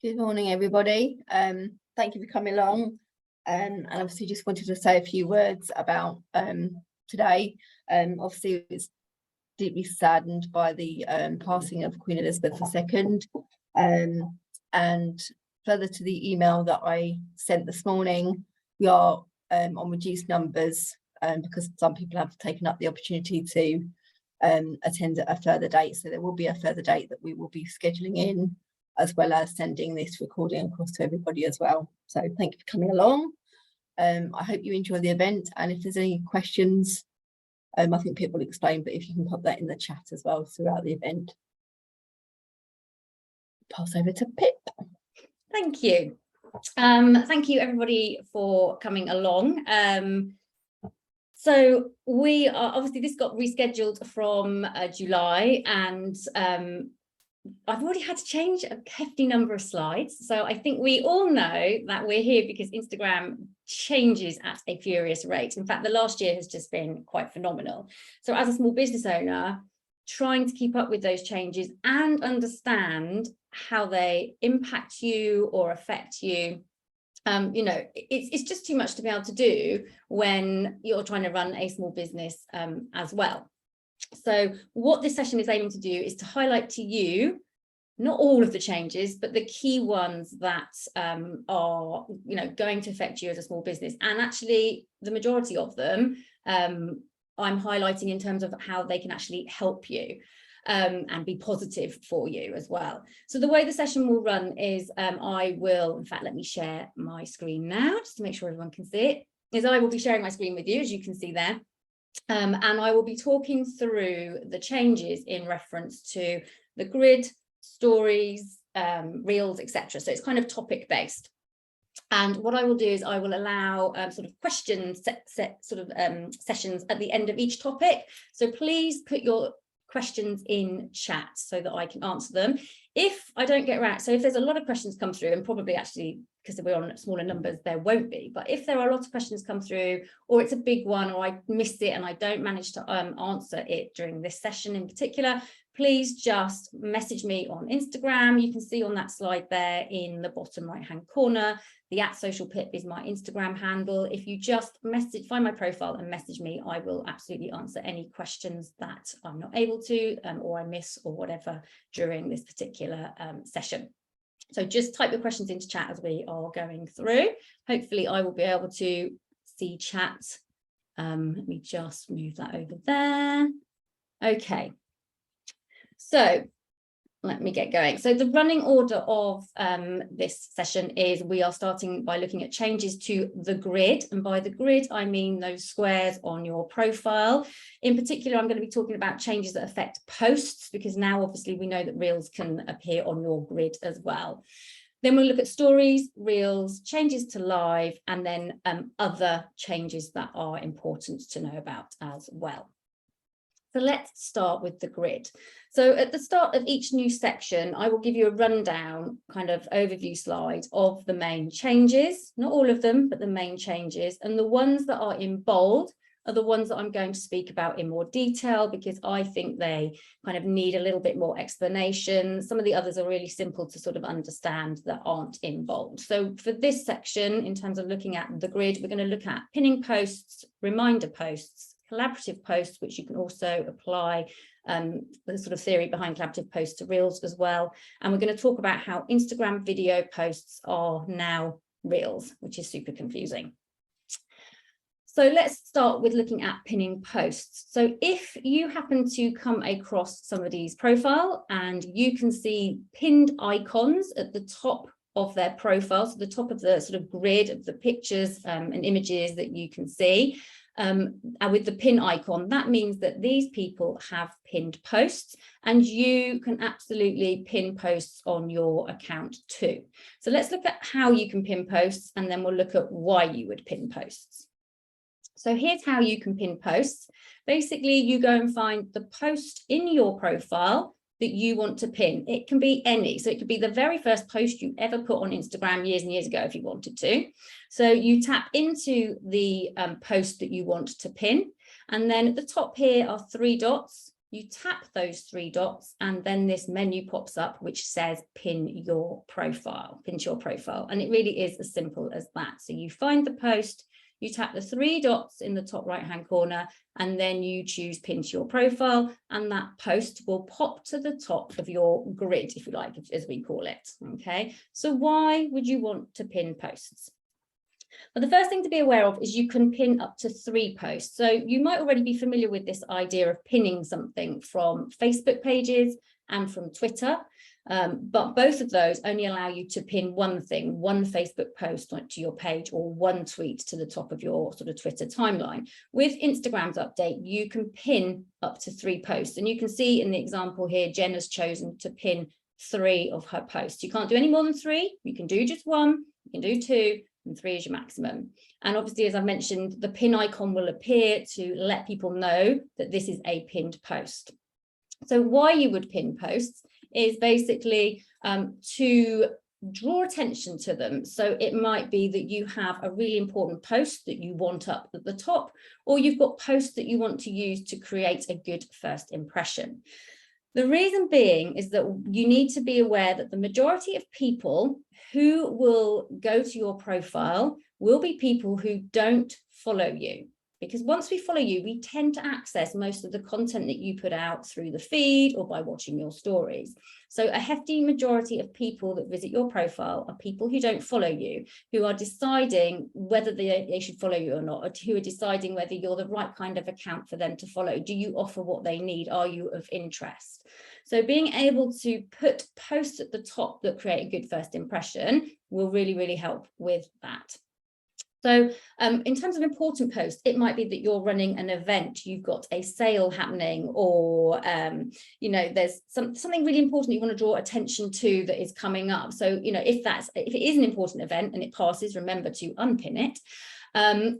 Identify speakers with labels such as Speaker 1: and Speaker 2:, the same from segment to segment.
Speaker 1: Good morning, everybody. Thank you for coming along. And obviously just wanted to say a few words about today. Obviously it's deeply saddened by the passing of Queen Elizabeth II. And further to the email that I sent this morning, we are on reduced numbers because some people have taken up the opportunity to attend a further date. So there will be a further date that we will be scheduling in, as well as sending this recording across to everybody as well. So thank you for coming along. I hope you enjoy the event, and if there's any questions, I think Pip will explain, but if you can pop that in the chat as well throughout the event. Pass over to Pip.
Speaker 2: Thank you. Thank you everybody for coming along. So we are obviously, this got rescheduled from July, and I've already had to change a hefty number of slides. So I think we all know that we're here because Instagram changes at a furious rate. In fact, the last year has just been quite phenomenal. So as a small business owner, trying to keep up with those changes and understand how they impact you or affect you, you know, it's just too much to be able to do when you're trying to run a small business as well. So what this session is aiming to do is to highlight to you, not all of the changes, but the key ones that are, you know, going to affect you as a small business. And actually the majority of them I'm highlighting in terms of how they can actually help you and be positive for you as well. So the way the session will run is I will, in fact, let me share my screen now just to make sure everyone can see it, is I will be sharing my screen with you, as you can see there. And I will be talking through the changes in reference to the grid, stories, reels, etc. So it's kind of topic based. And what I will do is I will allow sort of questions sessions at the end of each topic. So please put your questions in chat so that I can answer them. If I don't get around, so if there's a lot of questions come through, and probably actually because we're on smaller numbers there won't be, but if there are a lot of questions come through, or it's a big one, or I miss it and I don't manage to answer it during this session in particular, please just message me on Instagram. You can see on that slide there in the bottom right hand corner, the @socialpip is my Instagram handle. If you just find my profile and message me, I will absolutely answer any questions that I'm not able to or I miss or whatever during this particular session. So just type your questions into chat as we are going through. Hopefully I will be able to see chat. Let me just move that over there. Okay. So let me get going. So the running order of this session is we are starting by looking at changes to the grid. And by the grid, I mean those squares on your profile. In particular, I'm going to be talking about changes that affect posts, because now obviously we know that reels can appear on your grid as well. Then we'll look at stories, reels, changes to live, and then other changes that are important to know about as well. So let's start with the grid. So at the start of each new section, I will give you a rundown kind of overview slide of the main changes, not all of them, but the main changes. And the ones that are in bold are the ones that I'm going to speak about in more detail, because I think they kind of need a little bit more explanation. Some of the others are really simple to sort of understand that aren't in bold. So for this section, in terms of looking at the grid, we're going to look at pinning posts, reminder posts, collaborative posts, which you can also apply the sort of theory behind collaborative posts to reels as well. And we're going to talk about how Instagram video posts are now reels, which is super confusing. So let's start with looking at pinning posts. So if you happen to come across somebody's profile and you can see pinned icons at the top of their profile, so the top of the sort of grid of the pictures and images that you can see, and with the pin icon, that means that these people have pinned posts, and you can absolutely pin posts on your account too. So let's look at how you can pin posts, and then we'll look at why you would pin posts. So here's how you can pin posts. Basically, you go and find the post in your profile that you want to pin. It can be any, so it could be the very first post you ever put on Instagram years and years ago if you wanted to. So you tap into the post that you want to pin, and then at the top here are 3 dots. you tap those 3 dots, and then this menu pops up which says pin to your profile. And it really is as simple as that. So you find the post, you tap the 3 dots in the top right hand corner, and then you choose pin to your profile, and that post will pop to the top of your grid, if you like, as we call it. Okay, so why would you want to pin posts? Well, the first thing to be aware of is you can pin up to 3 posts. So you might already be familiar with this idea of pinning something from Facebook pages and from Twitter. But both of those only allow you to pin one thing, one Facebook post to your page, or one tweet to the top of your sort of Twitter timeline. With Instagram's update, you can pin up to 3 posts. And you can see in the example here, Jen has chosen to pin 3 of her posts. You can't do any more than 3. You can do just 1, you can do 2, and 3 is your maximum. And obviously, as I mentioned, the pin icon will appear to let people know that this is a pinned post. So why you would pin posts is basically to draw attention to them. So it might be that you have a really important post that you want up at the top, or you've got posts that you want to use to create a good first impression. The reason being is that you need to be aware that the majority of people who will go to your profile will be people who don't follow you. Because once we follow you, we tend to access most of the content that you put out through the feed or by watching your stories. So a hefty majority of people that visit your profile are people who don't follow you, who are deciding whether they should follow you or not, or who are deciding whether you're the right kind of account for them to follow. Do you offer what they need? Are you of interest? So being able to put posts at the top that create a good first impression will really, really help with that. So in terms of important posts, it might be that you're running an event, you've got a sale happening, or, you know, there's something really important you want to draw attention to that is coming up. So, you know, if it is an important event and it passes, remember to unpin it.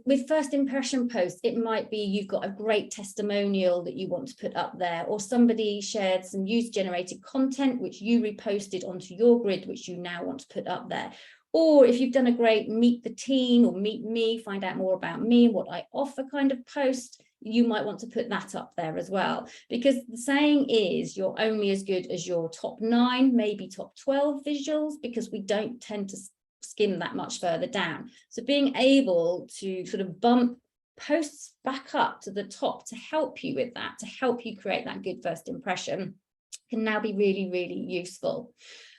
Speaker 2: With first impression posts, it might be you've got a great testimonial that you want to put up there, or somebody shared some user-generated content which you reposted onto your grid, which you now want to put up there. Or if you've done a great meet the team or meet me, find out more about me, what I offer kind of post, you might want to put that up there as well. Because the saying is you're only as good as your top 9, maybe top 12 visuals, because we don't tend to skim that much further down. So being able to sort of bump posts back up to the top to help you with that, to help you create that good first impression, can now be really, really useful.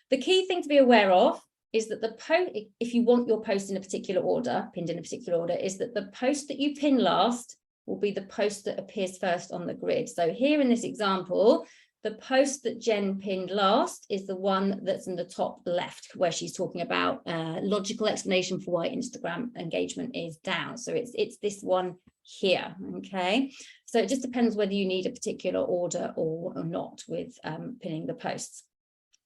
Speaker 2: The key thing to be aware of is that the post, if you want your post in a particular order, pinned in a particular order, is that the post that you pin last will be the post that appears first on the grid. So here in this example, the post that Jen pinned last is the one that's in the top left, where she's talking about logical explanation for why Instagram engagement is down. So it's this one here, okay? So it just depends whether you need a particular order or not with pinning the posts.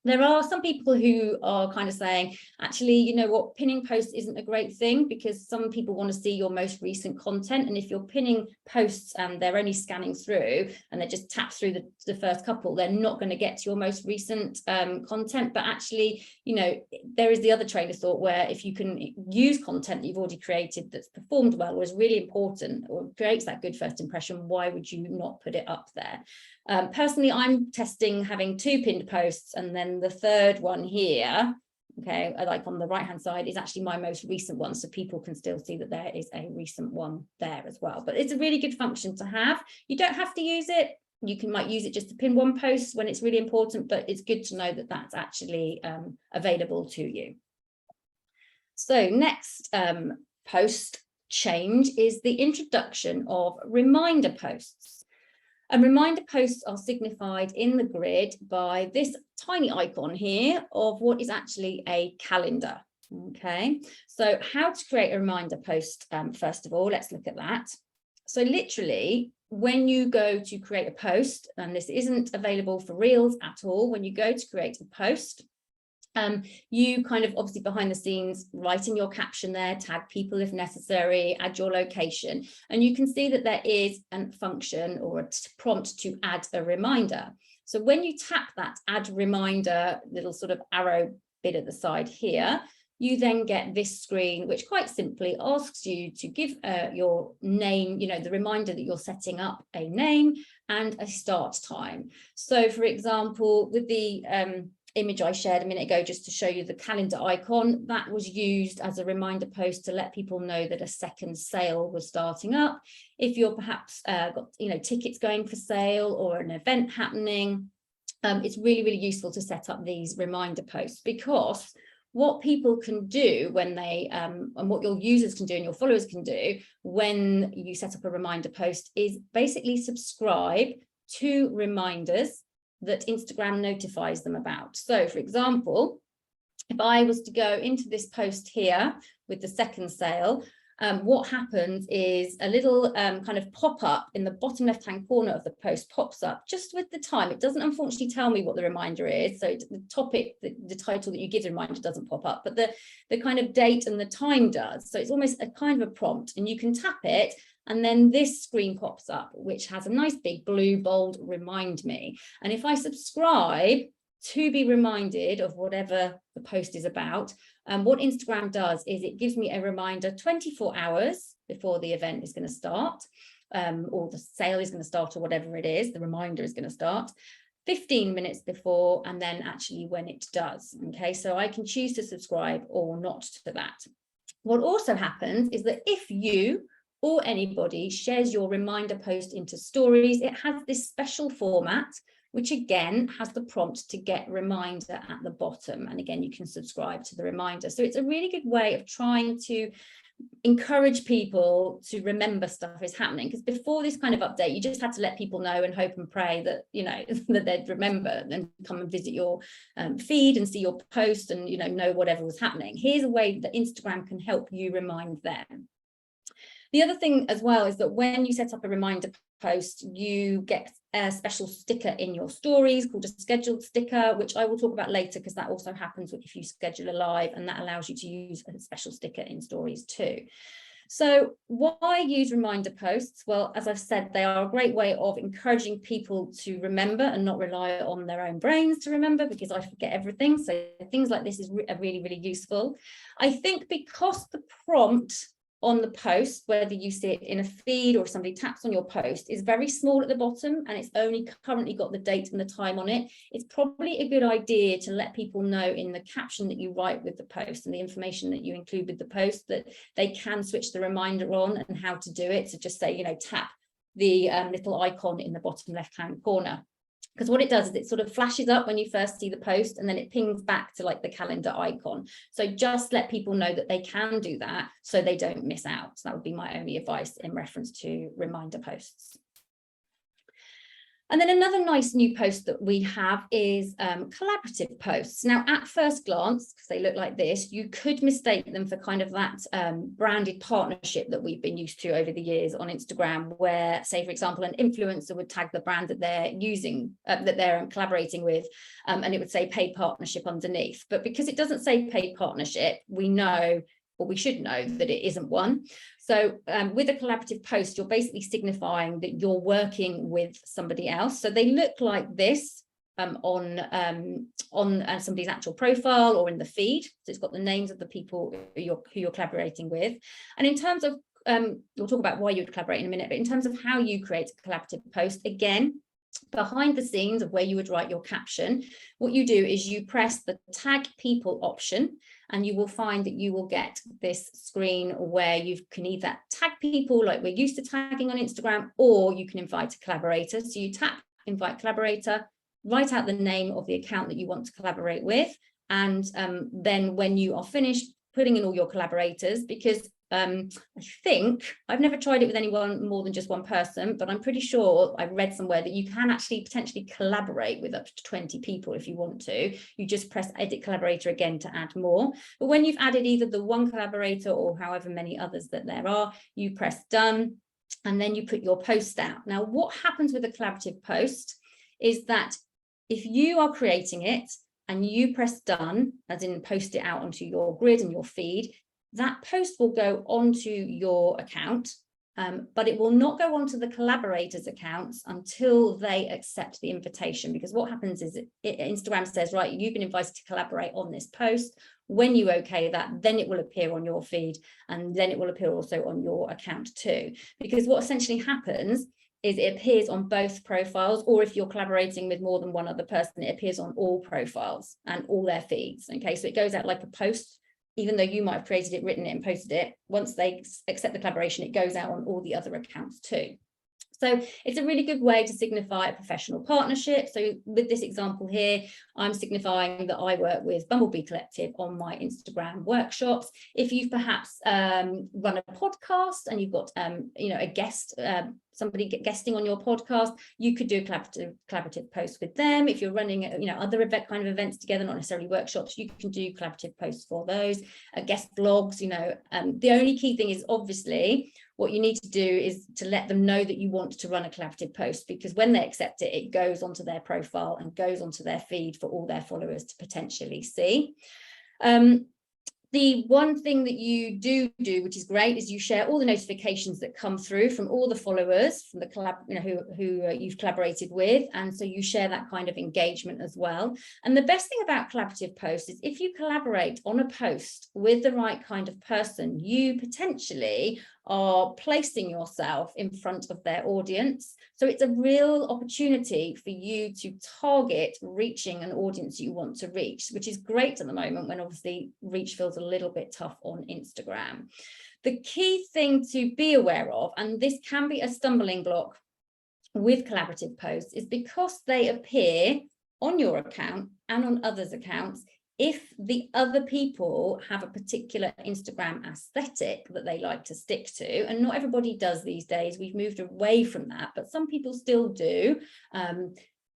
Speaker 2: There are some people who are kind of saying, actually, you know what, pinning posts isn't a great thing, because some people want to see your most recent content. And if you're pinning posts and they're only scanning through and they just tap through the first couple, they're not going to get to your most recent content. But actually, you know, there is the other train of thought where if you can use content that you've already created that's performed well or is really important or creates that good first impression, why would you not put it up there? Personally, I'm testing having 2 pinned posts, and then the third one here, okay, like on the right hand side, is actually my most recent one, so people can still see that there is a recent one there as well. But it's a really good function to have. You don't have to use it. You might use it just to pin one post when it's really important, but it's good to know that that's actually available to you. So next post change is the introduction of reminder posts. And reminder posts are signified in the grid by this tiny icon here of what is actually a calendar. Okay, so how to create a reminder post, first of all, let's look at that. So literally, when you go to create a post, and this isn't available for Reels at all, when you go to create a post, you kind of obviously behind the scenes write in your caption there, tag people if necessary, add your location, and you can see that there is a function or a prompt to add a reminder. So when you tap that add reminder little sort of arrow bit at the side here, you then get this screen, which quite simply asks you to give your name, the reminder that you're setting up a name and a start time. So for example, with the image I shared a minute ago, just to show you the calendar icon, that was used as a reminder post to let people know that a second sale was starting up. If you're perhaps got tickets going for sale or an event happening, it's really, really useful to set up these reminder posts, because what people can do when they and what your users can do and your followers can do when you set up a reminder post is basically subscribe to reminders that Instagram notifies them about. So for example, if I was to go into this post here with the second sale, what happens is a little kind of pop-up in the bottom left-hand corner of the post pops up just with the time. It doesn't unfortunately tell me what the reminder is. So the topic, the title that you give the reminder doesn't pop up, but the kind of date and the time does. So it's almost a kind of a prompt, and you can tap it, and then this screen pops up, which has a nice big blue bold remind me. And if I subscribe to be reminded of whatever the post is about, what Instagram does is it gives me a reminder 24 hours before the event is going to start, or the sale is going to start, or whatever it is, the reminder is going to start, 15 minutes before, and then actually when it does. Okay, so I can choose to subscribe or not to that. What also happens is that if you or anybody shares your reminder post into stories, it has this special format, which again has the prompt to get reminder at the bottom. And again, you can subscribe to the reminder. So it's a really good way of trying to encourage people to remember stuff is happening, because before this kind of update, you just had to let people know and hope and pray that, that they'd remember and come and visit your feed and see your post and, know whatever was happening. Here's a way that Instagram can help you remind them. The other thing as well is that when you set up a reminder post, you get a special sticker in your stories called a scheduled sticker, which I will talk about later, because that also happens if you schedule a live, and that allows you to use a special sticker in stories too. So why use reminder posts? Well, as I've said, they are a great way of encouraging people to remember and not rely on their own brains to remember, because I forget everything. So things like this are really, really useful. I think because the prompt on the post, whether you see it in a feed or somebody taps on your post, is very small at the bottom, and it's only currently got the date and the time on it, it's probably a good idea to let people know in the caption that you write with the post and the information that you include with the post that they can switch the reminder on and how to do it. So just say, tap the little icon in the bottom left-hand corner. Because what it does is it sort of flashes up when you first see the post, and then it pings back to like the calendar icon. So just let people know that they can do that so they don't miss out. So that would be my only advice in reference to reminder posts. And then another nice new post that we have is collaborative posts. Now, at first glance, because they look like this, you could mistake them for kind of that branded partnership that we've been used to over the years on Instagram, where, say, for example, an influencer would tag the brand that they're using, that they're collaborating with, and it would say paid partnership underneath. But because it doesn't say paid partnership, we know, or we should know, that it isn't one. So with a collaborative post, you're basically signifying that you're working with somebody else. So they look like this on somebody's actual profile or in the feed. So it's got the names of the people who you're collaborating with. And in terms of, we'll talk about why you would collaborate in a minute, but in terms of how you create a collaborative post, again, behind the scenes of where you would write your caption, what you do is you press the tag people option, and you will find that you will get this screen where you can either tag people like we're used to tagging on Instagram, or you can invite a collaborator. So you tap invite collaborator, write out the name of the account that you want to collaborate with, and then when you are finished putting in all your collaborators, because I think I've never tried it with anyone more than just one person, but I'm pretty sure I've read somewhere that you can actually potentially collaborate with up to 20 people if you want to. You just press edit collaborator again to add more. But when you've added either the one collaborator or however many others that there are, you press done, and then you put your post out. Now, what happens with a collaborative post is that if you are creating it and you press done, as in post it out onto your grid and your feed, that post will go onto your account, but it will not go onto the collaborators' accounts until they accept the invitation, because what happens is Instagram says, right, you've been invited to collaborate on this post. When you okay that, then it will appear on your feed, and then it will appear also on your account too. Because what essentially happens is it appears on both profiles, or if you're collaborating with more than one other person, it appears on all profiles and all their feeds. Okay, so it goes out like a post. Even though you might have created it, written it, and posted it, once they accept the collaboration, it goes out on all the other accounts too. So it's a really good way to signify a professional partnership. So with this example here, I'm signifying that I work with Bumblebee Collective on my Instagram workshops. If you've perhaps run a podcast and you've got a guest, somebody guesting on your podcast, you could do a collaborative post with them. If you're running other kind of events together, not necessarily workshops, you can do collaborative posts for those. Guest blogs, the only key thing is obviously what you need to do is to let them know that you want to run a collaborative post, because when they accept it, it goes onto their profile and goes onto their feed for all their followers to potentially see. The one thing that you do, which is great, is you share all the notifications that come through from all the followers from the collab, who you've collaborated with, and so you share that kind of engagement as well. And the best thing about collaborative posts is if you collaborate on a post with the right kind of person, you potentially are placing yourself in front of their audience. So it's a real opportunity for you to target reaching an audience you want to reach, which is great at the moment when obviously reach feels a little bit tough on Instagram. The key thing to be aware of, and this can be a stumbling block with collaborative posts, is because they appear on your account and on others' accounts, if the other people have a particular Instagram aesthetic that they like to stick to, and not everybody does these days, we've moved away from that, but some people still do,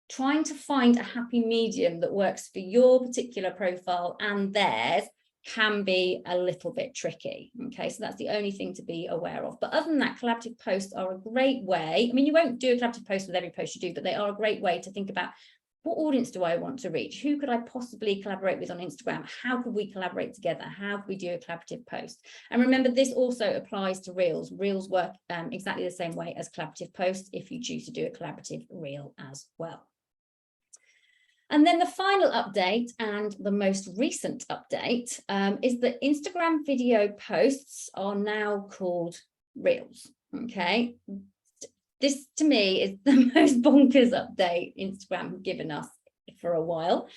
Speaker 2: trying to find a happy medium that works for your particular profile and theirs can be a little bit tricky. Okay, so that's the only thing to be aware of. But other than that, collaborative posts are a great way. I mean, you won't do a collaborative post with every post you do, but they are a great way to think about, what audience do I want to reach? Who could I possibly collaborate with on Instagram? How could we collaborate together? How could we do a collaborative post? And remember, this also applies to Reels. Reels work exactly the same way as collaborative posts if you choose to do a collaborative Reel as well. And then the final update, and the most recent update, is that Instagram video posts are now called Reels. Okay. This, to me, is the most bonkers update Instagram have given us for a while.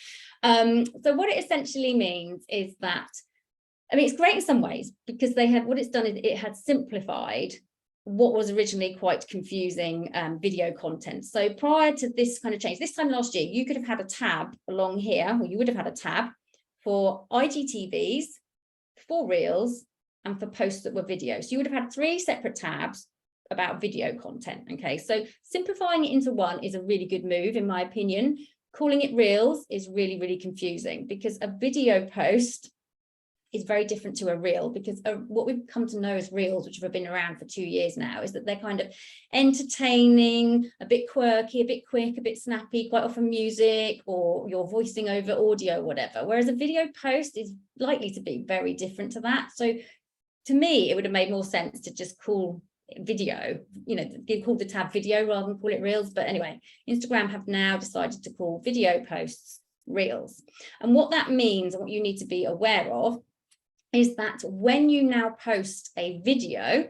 Speaker 2: So what it essentially means is that, I mean, it's great in some ways, because what it's done is it had simplified what was originally quite confusing video content. So prior to this kind of change, this time last year, you could have had a tab along here, or you would have had a tab for IGTVs, for Reels, and for posts that were videos. So you would have had 3 separate tabs about video content. Okay, so simplifying it into one is a really good move, in my opinion. Calling it Reels is really, really confusing, because a video post is very different to a Reel, because what we've come to know as Reels, which have been around for 2 years now, is that they're kind of entertaining, a bit quirky, a bit quick, a bit snappy, quite often music, or you're voicing over audio, whatever. Whereas a video post is likely to be very different to that. So to me, it would have made more sense to just call video, call the tab video rather than call it Reels. But anyway, Instagram have now decided to call video posts Reels. And what that means, and what you need to be aware of, is that when you now post a video,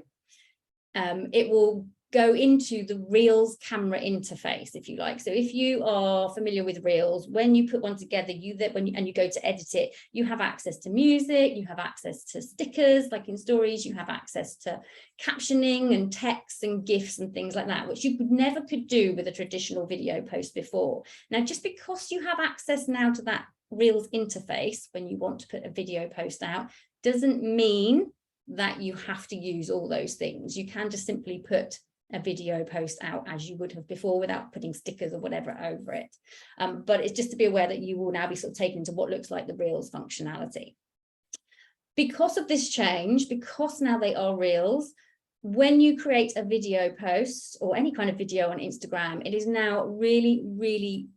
Speaker 2: it will go into the Reels camera interface, if you like. So if you are familiar with Reels, when you put one together, you go to edit it, you have access to music, you have access to stickers, like in stories, you have access to captioning and text and GIFs and things like that, which you never could do with a traditional video post before. Now, just because you have access now to that Reels interface when you want to put a video post out, doesn't mean that you have to use all those things. You can just simply put a video post out as you would have before, without putting stickers or whatever over it. But it's just to be aware that you will now be sort of taken into what looks like the Reels functionality. Because of this change, because now they are Reels, when you create a video post or any kind of video on Instagram, it is now really, really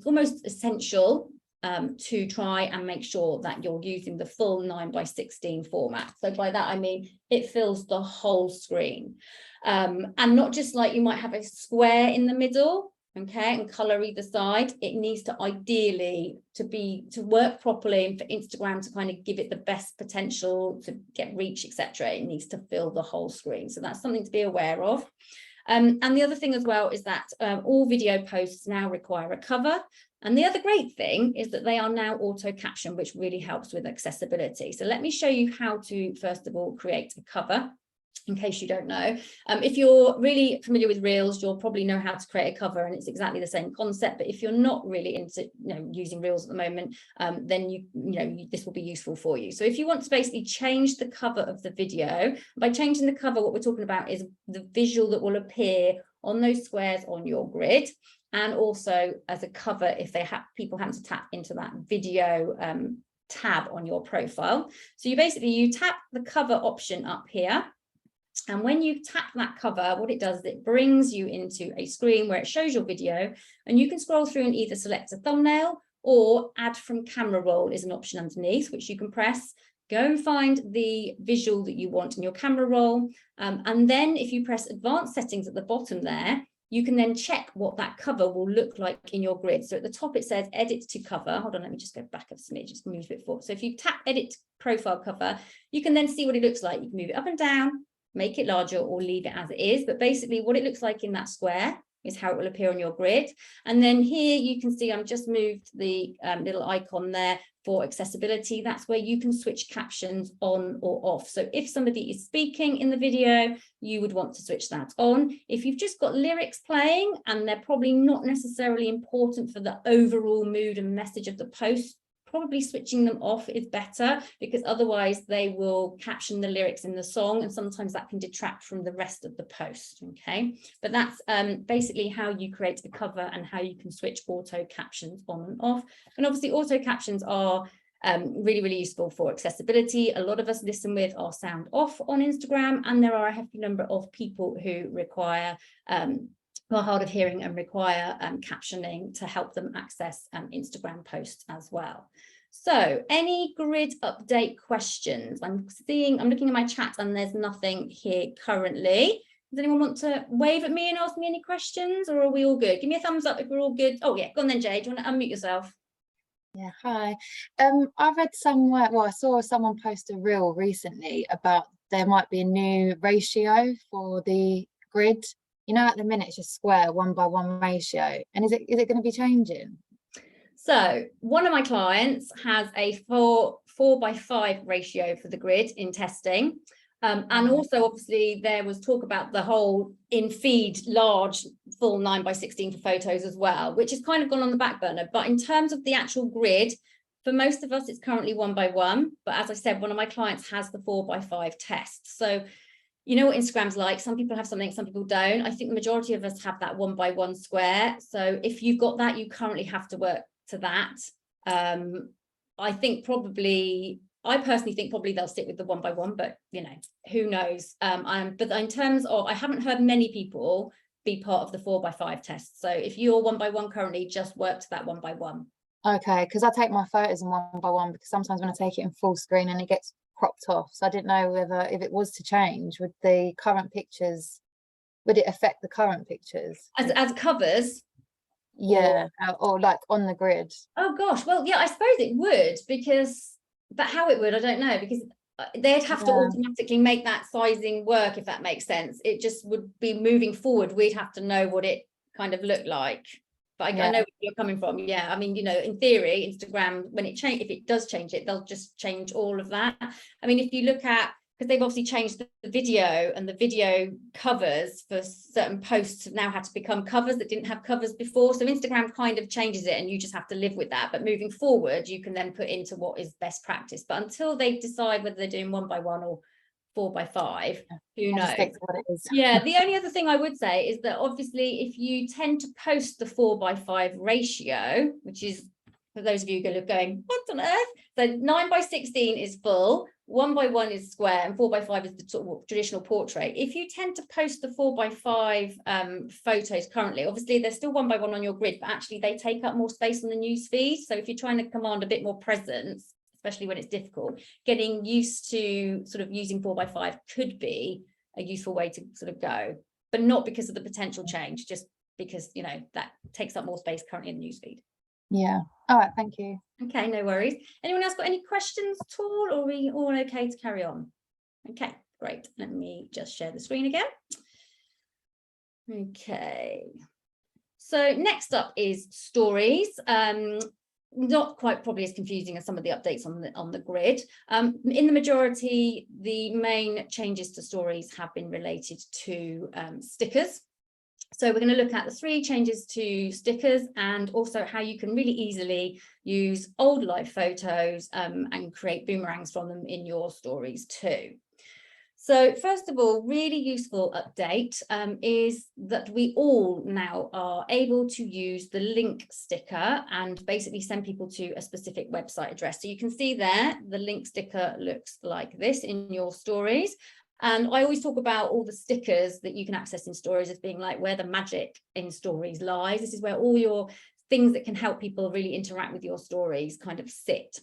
Speaker 2: almost essential to try and make sure that you're using the full 9:16 format. So by that I mean it fills the whole screen, and not just like you might have a square in the middle, okay, and color either side. It needs to ideally to work properly, and for Instagram to kind of give it the best potential to get reach, etc. It needs to fill the whole screen. So that's something to be aware of. And the other thing as well is that all video posts now require a cover. And the other great thing is that they are now auto captioned, which really helps with accessibility. So let me show you how to, first of all, create a cover, in case you don't know. If you're really familiar with Reels, you'll probably know how to create a cover, and it's exactly the same concept. But if you're not really into using Reels at the moment, then this will be useful for you. So if you want to basically change the cover of the video, by changing the cover, what we're talking about is the visual that will appear on those squares on your grid, and also as a cover if they have people happen to tap into that video tab on your profile. So you tap the cover option up here. And when you tap that cover, what it does is it brings you into a screen where it shows your video, and you can scroll through and either select a thumbnail, or add from camera roll is an option underneath, which you can press. Go and find the visual that you want in your camera roll. And then if you press advanced settings at the bottom there, you can then check what that cover will look like in your grid. So at the top, it says edit to cover. Hold on, let me just go back a smidge, just move a bit forward. So if you tap edit profile cover, you can then see what it looks like. You can move it up and down, make it larger, or leave it as it is. But basically what it looks like in that square is how it will appear on your grid. And then here you can see I've just moved the little icon there for accessibility. That's where you can switch captions on or off. So if somebody is speaking in the video, you would want to switch that on. If you've just got lyrics playing and they're probably not necessarily important for the overall mood and message of the post, probably switching them off is better, because otherwise they will caption the lyrics in the song, and sometimes that can detract from the rest of the post. Okay, but that's basically how you create a cover and how you can switch auto captions on and off. And obviously auto captions are really useful for accessibility. A lot of us listen with our sound off on Instagram, and there are a hefty number of people who require who are hard of hearing and require captioning to help them access Instagram posts as well. So any grid update questions? I'm looking at my chat and there's nothing here currently. Does anyone want to wave at me and ask me any questions, or are we all good? Give me a thumbs up if we're all good. Oh yeah, go on then, Jade. Do you want to unmute yourself?
Speaker 3: Yeah, hi. I read somewhere, well, I saw someone post a reel recently about there might be a new ratio for the grid. You know, at the minute it's just square 1:1 ratio, and is it going to be changing?
Speaker 2: So one of my clients has a 4:5 ratio for the grid in testing, and also obviously there was talk about the whole in feed large full 9:16 for photos as well, which has kind of gone on the back burner. But in terms of the actual grid, for most of us it's currently 1:1. But as I said, one of my clients has the 4:5 test. So you know what Instagram's like. Some people have something, some people don't. I think the majority of us have that 1:1 square. So if you've got that, you currently have to work to that. I personally think probably they'll stick with the 1:1, but who knows. But in terms of, I haven't heard many people be part of the 4:5 test. So if you're 1:1 currently, just work to that 1:1.
Speaker 3: Okay, because I take my photos in 1:1, because sometimes when I take it in full screen and it gets cropped off, so I didn't know whether, if it was to change, would the current pictures, would it affect the current pictures
Speaker 2: as covers?
Speaker 3: Yeah, or like on the grid?
Speaker 2: Oh gosh, well yeah, I suppose it would, but how it would, I don't know, because they'd have to automatically make that sizing work, if that makes sense. It just would be moving forward, we'd have to know what it kind of looked like. But I know where you're coming from. Yeah, I mean, in theory, Instagram, when if it does change it, they'll just change all of that. I mean, if you look at, because they've obviously changed the video, and the video covers for certain posts have now had to become covers that didn't have covers before. So Instagram kind of changes it, and you just have to live with that. But moving forward, you can then put into what is best practice. But until they decide whether they're doing 1:1 or 4:5, who knows?
Speaker 3: What it is.
Speaker 2: Yeah, the only other thing I would say is that obviously if you tend to post the 4:5 ratio, which is for those of you going, what on earth? So 9 by 16 is full, 1 by 1 is square, and 4 by 5 is the sort of traditional portrait. If you tend to post the 4 by 5 photos currently, obviously they're still 1 by 1 on your grid, but actually they take up more space on the news feed. So if you're trying to command a bit more presence, especially when it's difficult, getting used to sort of using 4 by 5 could be a useful way to sort of go, but not because of the potential change, just because, you know, that takes up more space currently in the newsfeed.
Speaker 3: Yeah. All right. Thank you.
Speaker 2: Okay, no worries. Anyone else got any questions at all, or are we all okay to carry on? Okay, great. Let me just share the screen again. Okay. So next up is stories. Not quite probably as confusing as some of the updates on the grid. In the majority, the main changes to stories have been related to stickers. So we're going to look at the 3 changes to stickers, and also how you can really easily use old live photos and create boomerangs from them in your stories too. So first of all, really useful update is that we all now are able to use the link sticker and basically send people to a specific website address. So you can see there, the link sticker looks like this in your stories. And I always talk about all the stickers that you can access in stories as being like where the magic in stories lies. This is where all your things that can help people really interact with your stories kind of sit.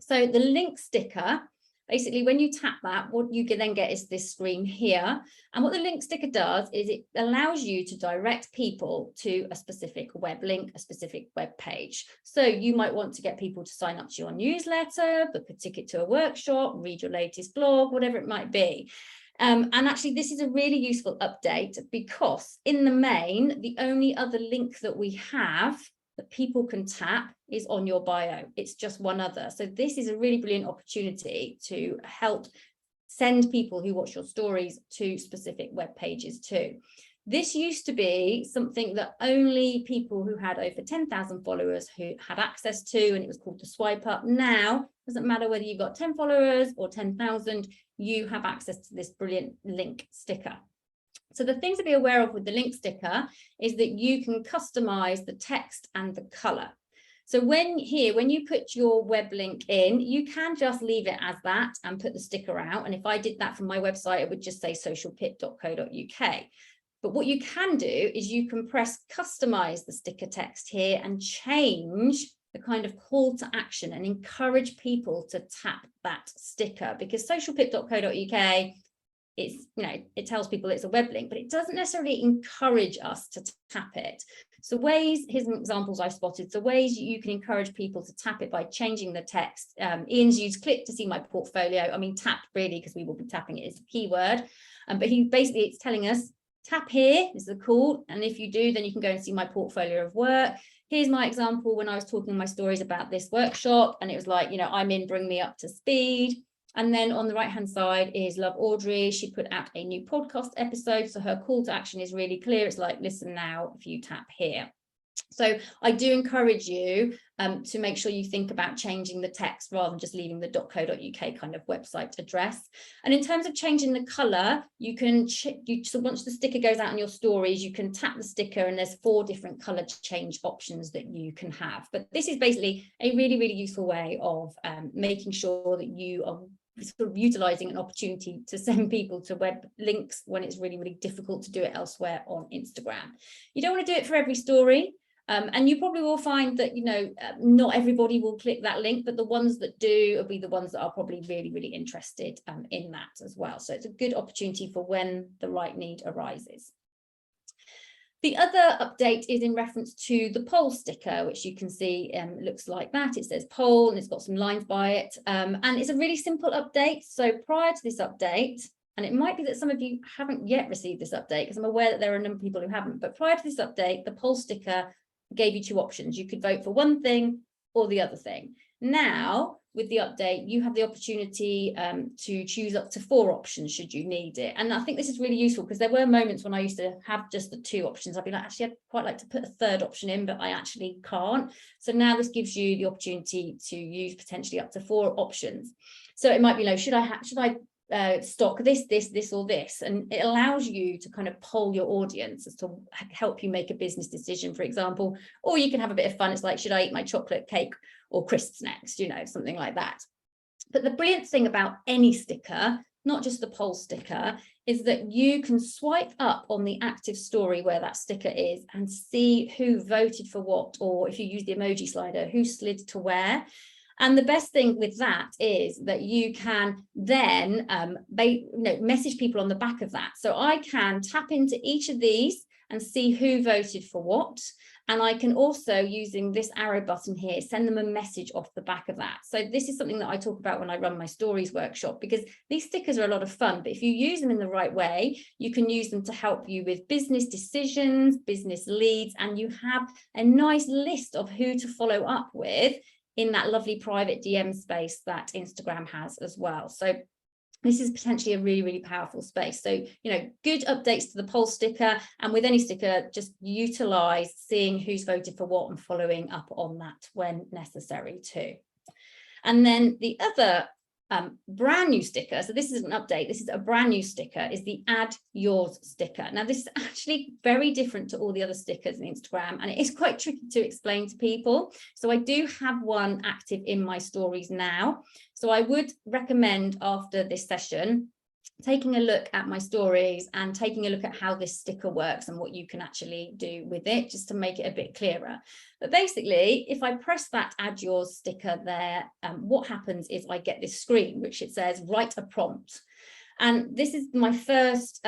Speaker 2: So the link sticker, basically, when you tap that, what you can then get is this screen here. And what the link sticker does is it allows you to direct people to a specific web link, a specific web page. So you might want to get people to sign up to your newsletter, book a ticket to a workshop, read your latest blog, whatever it might be. And actually, this is a really useful update because in the main, the only other link that we have that people can tap is on your bio. It's just one other. So this is a really brilliant opportunity to help send people who watch your stories to specific web pages too. This used to be something that only people who had over 10,000 followers who had access to, and it was called the swipe up. Now, it doesn't matter whether you've got 10 followers or 10,000, you have access to this brilliant link sticker. So the things to be aware of with the link sticker is that you can customize the text and the color. So when you put your web link in, you can just leave it as that and put the sticker out. And if I did that from my website, it would just say socialpip.co.uk. But what you can do is you can press customize the sticker text here and change the kind of call to action and encourage people to tap that sticker, because socialpip.co.uk, it's, you know, it tells people it's a web link, but it doesn't necessarily encourage us to tap it. So ways, here's some examples I've spotted. So ways you can encourage people to tap it by changing the text. Ian's used click to see my portfolio. I mean, tap really, because we will be tapping it as a keyword. But it's telling us, tap here is the call. And if you do, then you can go and see my portfolio of work. Here's my example when I was talking my stories about this workshop, and it was like, you know, I'm in, bring me up to speed. And then on the right-hand side is Love Audrey. She put out a new podcast episode. So her call to action is really clear. It's like, listen now, if you tap here. So I do encourage you to make sure you think about changing the text rather than just leaving the .co.uk kind of website address. And in terms of changing the color, you can, so once the sticker goes out in your stories, you can tap the sticker and there's 4 different color change options that you can have. But this is basically a really, really useful way of making sure that you are sort of utilizing an opportunity to send people to web links when it's really, really difficult to do it elsewhere on Instagram. You don't want to do it for every story. And you probably will find that, you know, not everybody will click that link, but the ones that do will be the ones that are probably really, really interested in that as well. So it's a good opportunity for when the right need arises. The other update is in reference to the poll sticker, which you can see looks like that. It says poll and it's got some lines by it. And it's a really simple update. So prior to this update, and it might be that some of you haven't yet received this update because I'm aware that there are a number of people who haven't, but prior to this update, the poll sticker gave you 2 options. You could vote for one thing or the other thing. Now, with the update, you have the opportunity to choose up to 4 options should you need it. And I think this is really useful because there were moments when I used to have just the 2 options. I'd be like, actually, I'd quite like to put a 3rd option in, but I actually can't. So now this gives you the opportunity to use potentially up to 4 options. So it might be, should I stock this or this, and it allows you to kind of poll your audience as to help you make a business decision, for example. Or you can have a bit of fun. It's like, should I eat my chocolate cake or crisps next, you know, something like that. But the brilliant thing about any sticker, not just the poll sticker, is that you can swipe up on the active story where that sticker is and see who voted for what, or if you use the emoji slider, who slid to where. And the best thing with that is that you can then message people on the back of that. So I can tap into each of these and see who voted for what. And I can also, using this arrow button here, send them a message off the back of that. So this is something that I talk about when I run my stories workshop, because these stickers are a lot of fun, but if you use them in the right way, you can use them to help you with business decisions, business leads, and you have a nice list of who to follow up with in that lovely private DM space that Instagram has as well. So this is potentially a really, really powerful space. So, you know, good updates to the poll sticker, and with any sticker, just utilize seeing who's voted for what and following up on that when necessary too. And then the other brand new sticker, so this is an update, this is a brand new sticker, is the Add Yours sticker. Now this is actually very different to all the other stickers in Instagram, and it is quite tricky to explain to people. So I do have one active in my stories now. So I would recommend after this session taking a look at my stories and taking a look at how this sticker works and what you can actually do with it, just to make it a bit clearer. But basically, if I press that Add Yours sticker there, what happens is I get this screen which it says write a prompt. And this is my first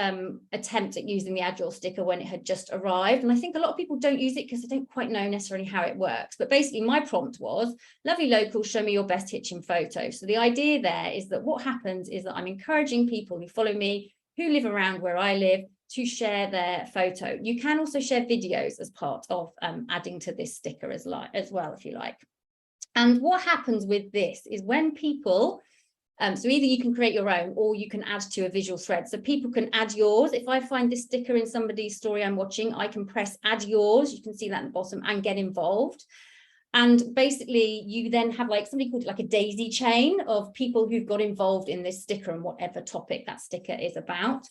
Speaker 2: attempt at using the Add Yours sticker when it had just arrived. And I think a lot of people don't use it because they don't quite know necessarily how it works. But basically my prompt was, lovely locals, show me your best hitching photo. So the idea there is that what happens is that I'm encouraging people who follow me, who live around where I live, to share their photo. You can also share videos as part of adding to this sticker as well, if you like. And what happens with this is when people, so either you can create your own or you can add to a visual thread. So people can add yours. If I find this sticker in somebody's story I'm watching, I can press add yours. You can see that at the bottom, and get involved. And basically you then have like somebody called it like a daisy chain of people who've got involved in this sticker and whatever topic that sticker is about.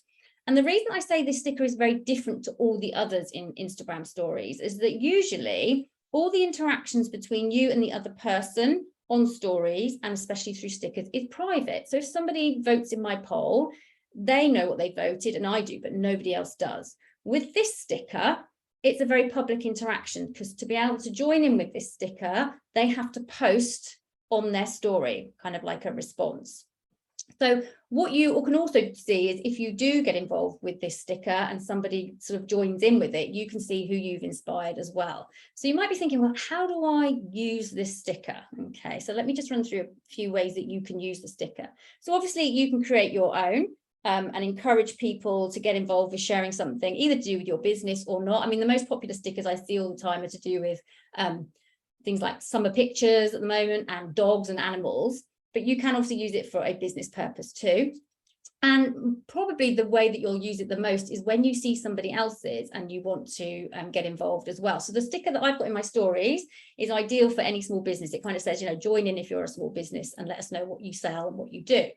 Speaker 2: And the reason I say this sticker is very different to all the others in Instagram stories is that usually all the interactions between you and the other person on stories, and especially through stickers, is private. So if somebody votes in my poll, they know what they voted, and I do, but nobody else does. With this sticker, it's a very public interaction, because to be able to join in with this sticker, they have to post on their story, kind of like a response. So what you can also see is if you do get involved with this sticker and somebody sort of joins in with it, you can see who you've inspired as well. So you might be thinking, well, how do I use this sticker? Okay, so let me just run through a few ways that you can use the sticker. So obviously you can create your own and encourage people to get involved with sharing something, either to do with your business or not. I mean, the most popular stickers I see all the time are to do with things like summer pictures at the moment and dogs and animals. But you can also use it for a business purpose too. And probably the way that you'll use it the most is when you see somebody else's and you want to get involved as well. So the sticker that I've got in my stories is ideal for any small business. It kind of says, you know, join in if you're a small business and let us know what you sell and what you do.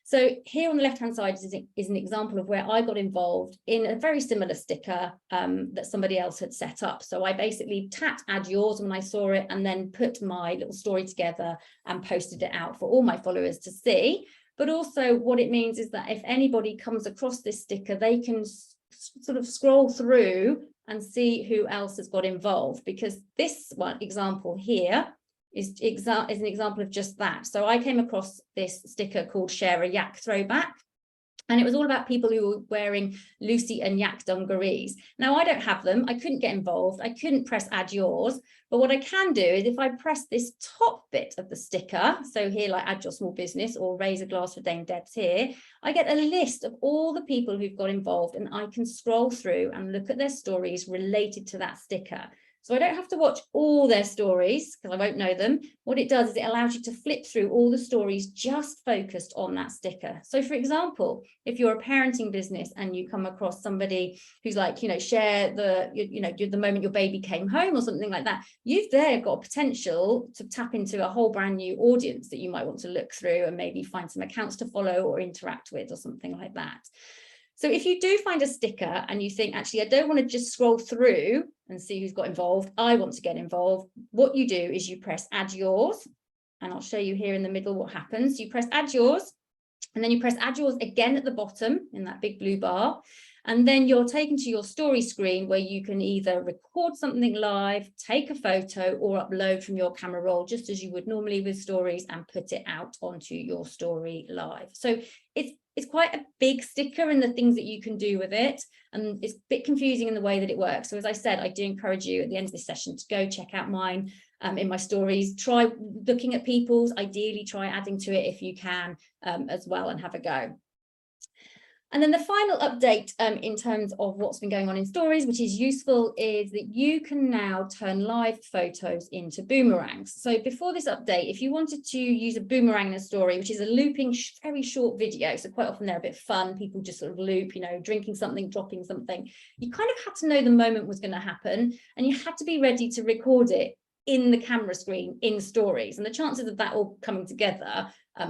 Speaker 2: So here on the left-hand side is an example of where I got involved in a very similar sticker that somebody else had set up. So I basically tapped add yours when I saw it and then put my little story together and posted it out for all my followers to see. But also what it means is that if anybody comes across this sticker, they can sort of scroll through and see who else has got involved, because this one example here is an example of just that. So I came across this sticker called Share a Yak Throwback, and it was all about people who were wearing Lucy and Yak dungarees. Now, I don't have them. I couldn't get involved. I couldn't press add yours. But what I can do is if I press this top bit of the sticker, so here like add your small business or raise a glass for Dame Debs here, I get a list of all the people who've got involved, and I can scroll through and look at their stories related to that sticker. So I don't have to watch all their stories because I won't know them. What it does is it allows you to flip through all the stories just focused on that sticker. So for example, if you're a parenting business and you come across somebody who's like, share the moment your baby came home or something like that, you've there got potential to tap into a whole brand new audience that you might want to look through and maybe find some accounts to follow or interact with or something like that. So if you do find a sticker and you think, actually, I don't want to just scroll through and see who's got involved, I want to get involved, what you do is you press add yours, and I'll show you here in the middle what happens. You press add yours, and then you press add yours again at the bottom in that big blue bar. And then you're taken to your story screen where you can either record something live, take a photo, or upload from your camera roll, just as you would normally with stories, and put it out onto your story live. So it's quite a big sticker in the things that you can do with it. And it's a bit confusing in the way that it works. So as I said, I do encourage you at the end of this session to go check out mine in my stories. Try looking at people's, ideally try adding to it if you can as well, and have a go. And then the final update in terms of what's been going on in stories, which is useful, is that you can now turn live photos into boomerangs. So before this update, if you wanted to use a boomerang in a story, which is a looping, very short video, so quite often they're a bit fun, people just sort of loop, drinking something, dropping something, you kind of had to know the moment was going to happen, and you had to be ready to record it in the camera screen in stories, and the chances of that all coming together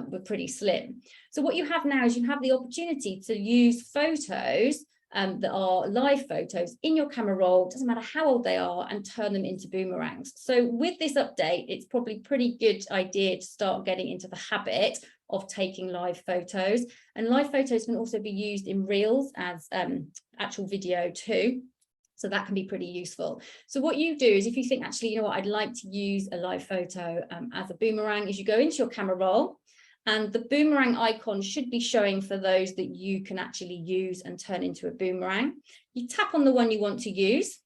Speaker 2: were pretty slim. So what you have now is you have the opportunity to use photos that are live photos in your camera roll, doesn't matter how old they are, and turn them into boomerangs. So with this update, it's probably a pretty good idea to start getting into the habit of taking live photos, and live photos can also be used in reels as actual video too. So that can be pretty useful. So what you do is, if you think, actually, I'd like to use a live photo as a boomerang, is you go into your camera roll, and the boomerang icon should be showing for those that you can actually use and turn into a boomerang. You tap on the one you want to use,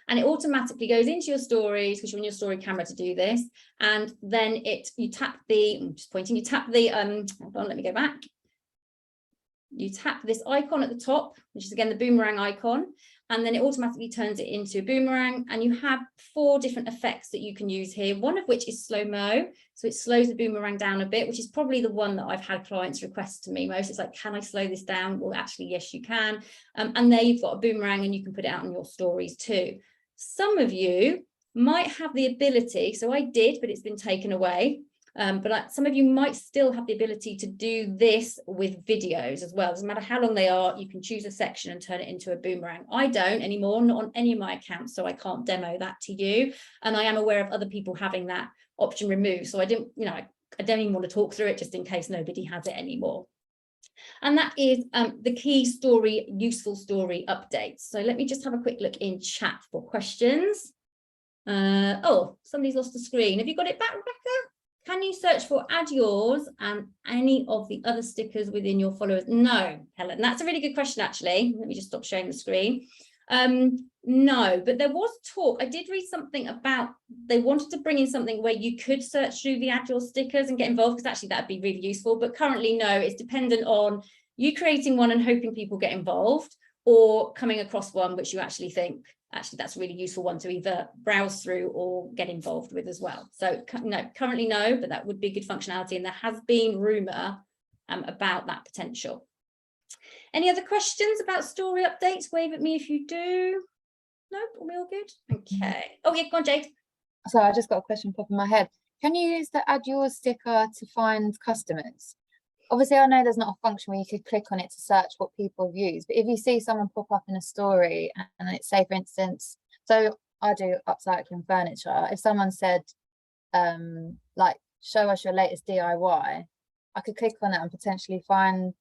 Speaker 2: and it automatically goes into your stories, because you're in your story camera to do this. And then you tap the, I'm just pointing, you tap the, hold on, let me go back. You tap this icon at the top, which is again the boomerang icon, and then it automatically turns it into a boomerang. And you have 4 different effects that you can use here, one of which is slow-mo. So it slows the boomerang down a bit, which is probably the one that I've had clients request to me most. It's like, can I slow this down? Well, actually, yes, you can. And there you've got a boomerang, and you can put it out in your stories too. Some of you might have the ability, so I did, but it's been taken away. But some of you might still have the ability to do this with videos as well. Doesn't matter how long they are, you can choose a section and turn it into a boomerang. I don't anymore, not on any of my accounts, so I can't demo that to you. And I am aware of other people having that option removed. So I don't even want to talk through it, just in case nobody has it anymore. And that is the key story, useful story updates. So let me just have a quick look in chat for questions. Oh, somebody's lost the screen. Have you got it back, Rebecca? Can you search for add yours and any of the other stickers within your followers? No, Helen, that's a really good question, actually. Let me just stop sharing the screen. No, but there was talk. I did read something about they wanted to bring in something where you could search through the add your stickers and get involved, because actually that'd be really useful. But currently, no, it's dependent on you creating one and hoping people get involved, or coming across one which you actually think, actually, that's a really useful one to either browse through or get involved with as well. So no, currently no, but that would be good functionality. And there has been rumour about that potential. Any other questions about story updates? Wave at me if you do. No, are we all good? Okay. Oh yeah, go on, Jade.
Speaker 3: So I just got a question pop in my head. Can you use the add yours sticker to find customers? Obviously, I know there's not a function where you could click on it to search what people have used, but if you see someone pop up in a story and it's, say, for instance, so I do upcycling furniture. If someone said, like, show us your latest DIY, I could click on it and potentially find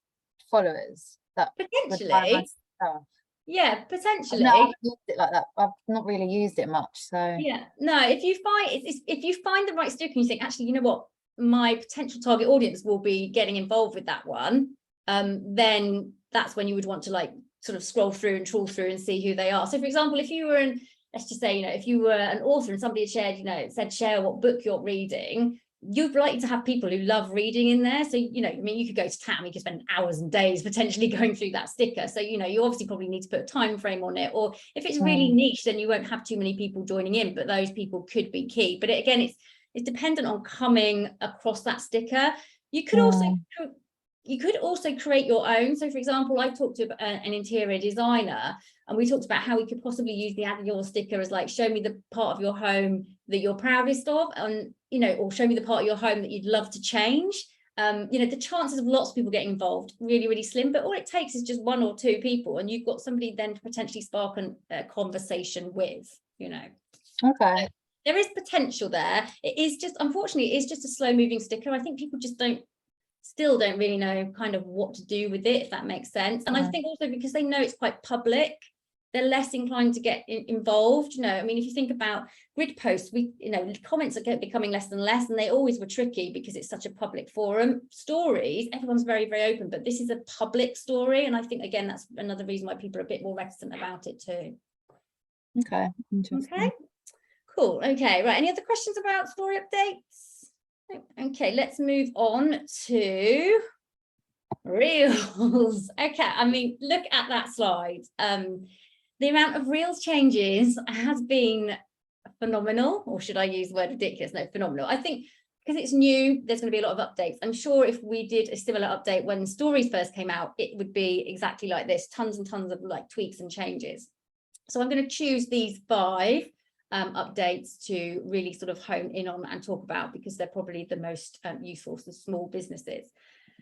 Speaker 3: followers that would buy my stuff.
Speaker 2: Yeah, potentially.
Speaker 3: No, I haven't used it like that. I've not really used it much. So
Speaker 2: yeah, no, if you find the right sticker and you think, actually, you know what, my potential target audience will be getting involved with that one, then that's when you would want to like sort of scroll through and trawl through and see who they are. So for example, if you were let's just say, if you were an author and somebody had shared, said share what book you're reading, you're likely to have people who love reading in there. So, you know, I mean, you could go to town, you could spend hours and days potentially going through that sticker. So, you know, you obviously probably need to put a time frame on it, or if it's really niche, then you won't have too many people joining in, but those people could be key. But again, it's dependent on coming across that sticker. You could also create your own. So for example, I talked to an interior designer, and we talked about how we could possibly use the add your sticker as like, show me the part of your home that you're proudest of, and, you know, or show me the part of your home that you'd love to change. You know, the chances of lots of people getting involved really, really slim, but all it takes is just 1 or 2 people, and you've got somebody then to potentially spark a conversation with, you know.
Speaker 3: Okay.
Speaker 2: So there is potential there. It is just, unfortunately, it's just a slow moving sticker. I think people just still don't really know kind of what to do with it, if that makes sense. And I think also because they know it's quite public, they're less inclined to get involved. You know, I mean, if you think about grid posts, you know, comments are becoming less and less, and they always were tricky because it's such a public forum. Stories, everyone's very, very open, but this is a public story, and I think again that's another reason why people are a bit more reticent about it too.
Speaker 3: Okay, interesting.
Speaker 2: Okay, cool. Okay, right, any other questions about story updates? Okay, let's move on to reels. Okay, I mean, look at that slide. The amount of reels changes has been phenomenal, or should I use the word ridiculous? No, phenomenal. I think because it's new, there's going to be a lot of updates. I'm sure if we did a similar update when stories first came out, it would be exactly like this, tons and tons of like tweaks and changes. So I'm going to choose these 5 updates to really sort of hone in on and talk about, because they're probably the most useful for small businesses.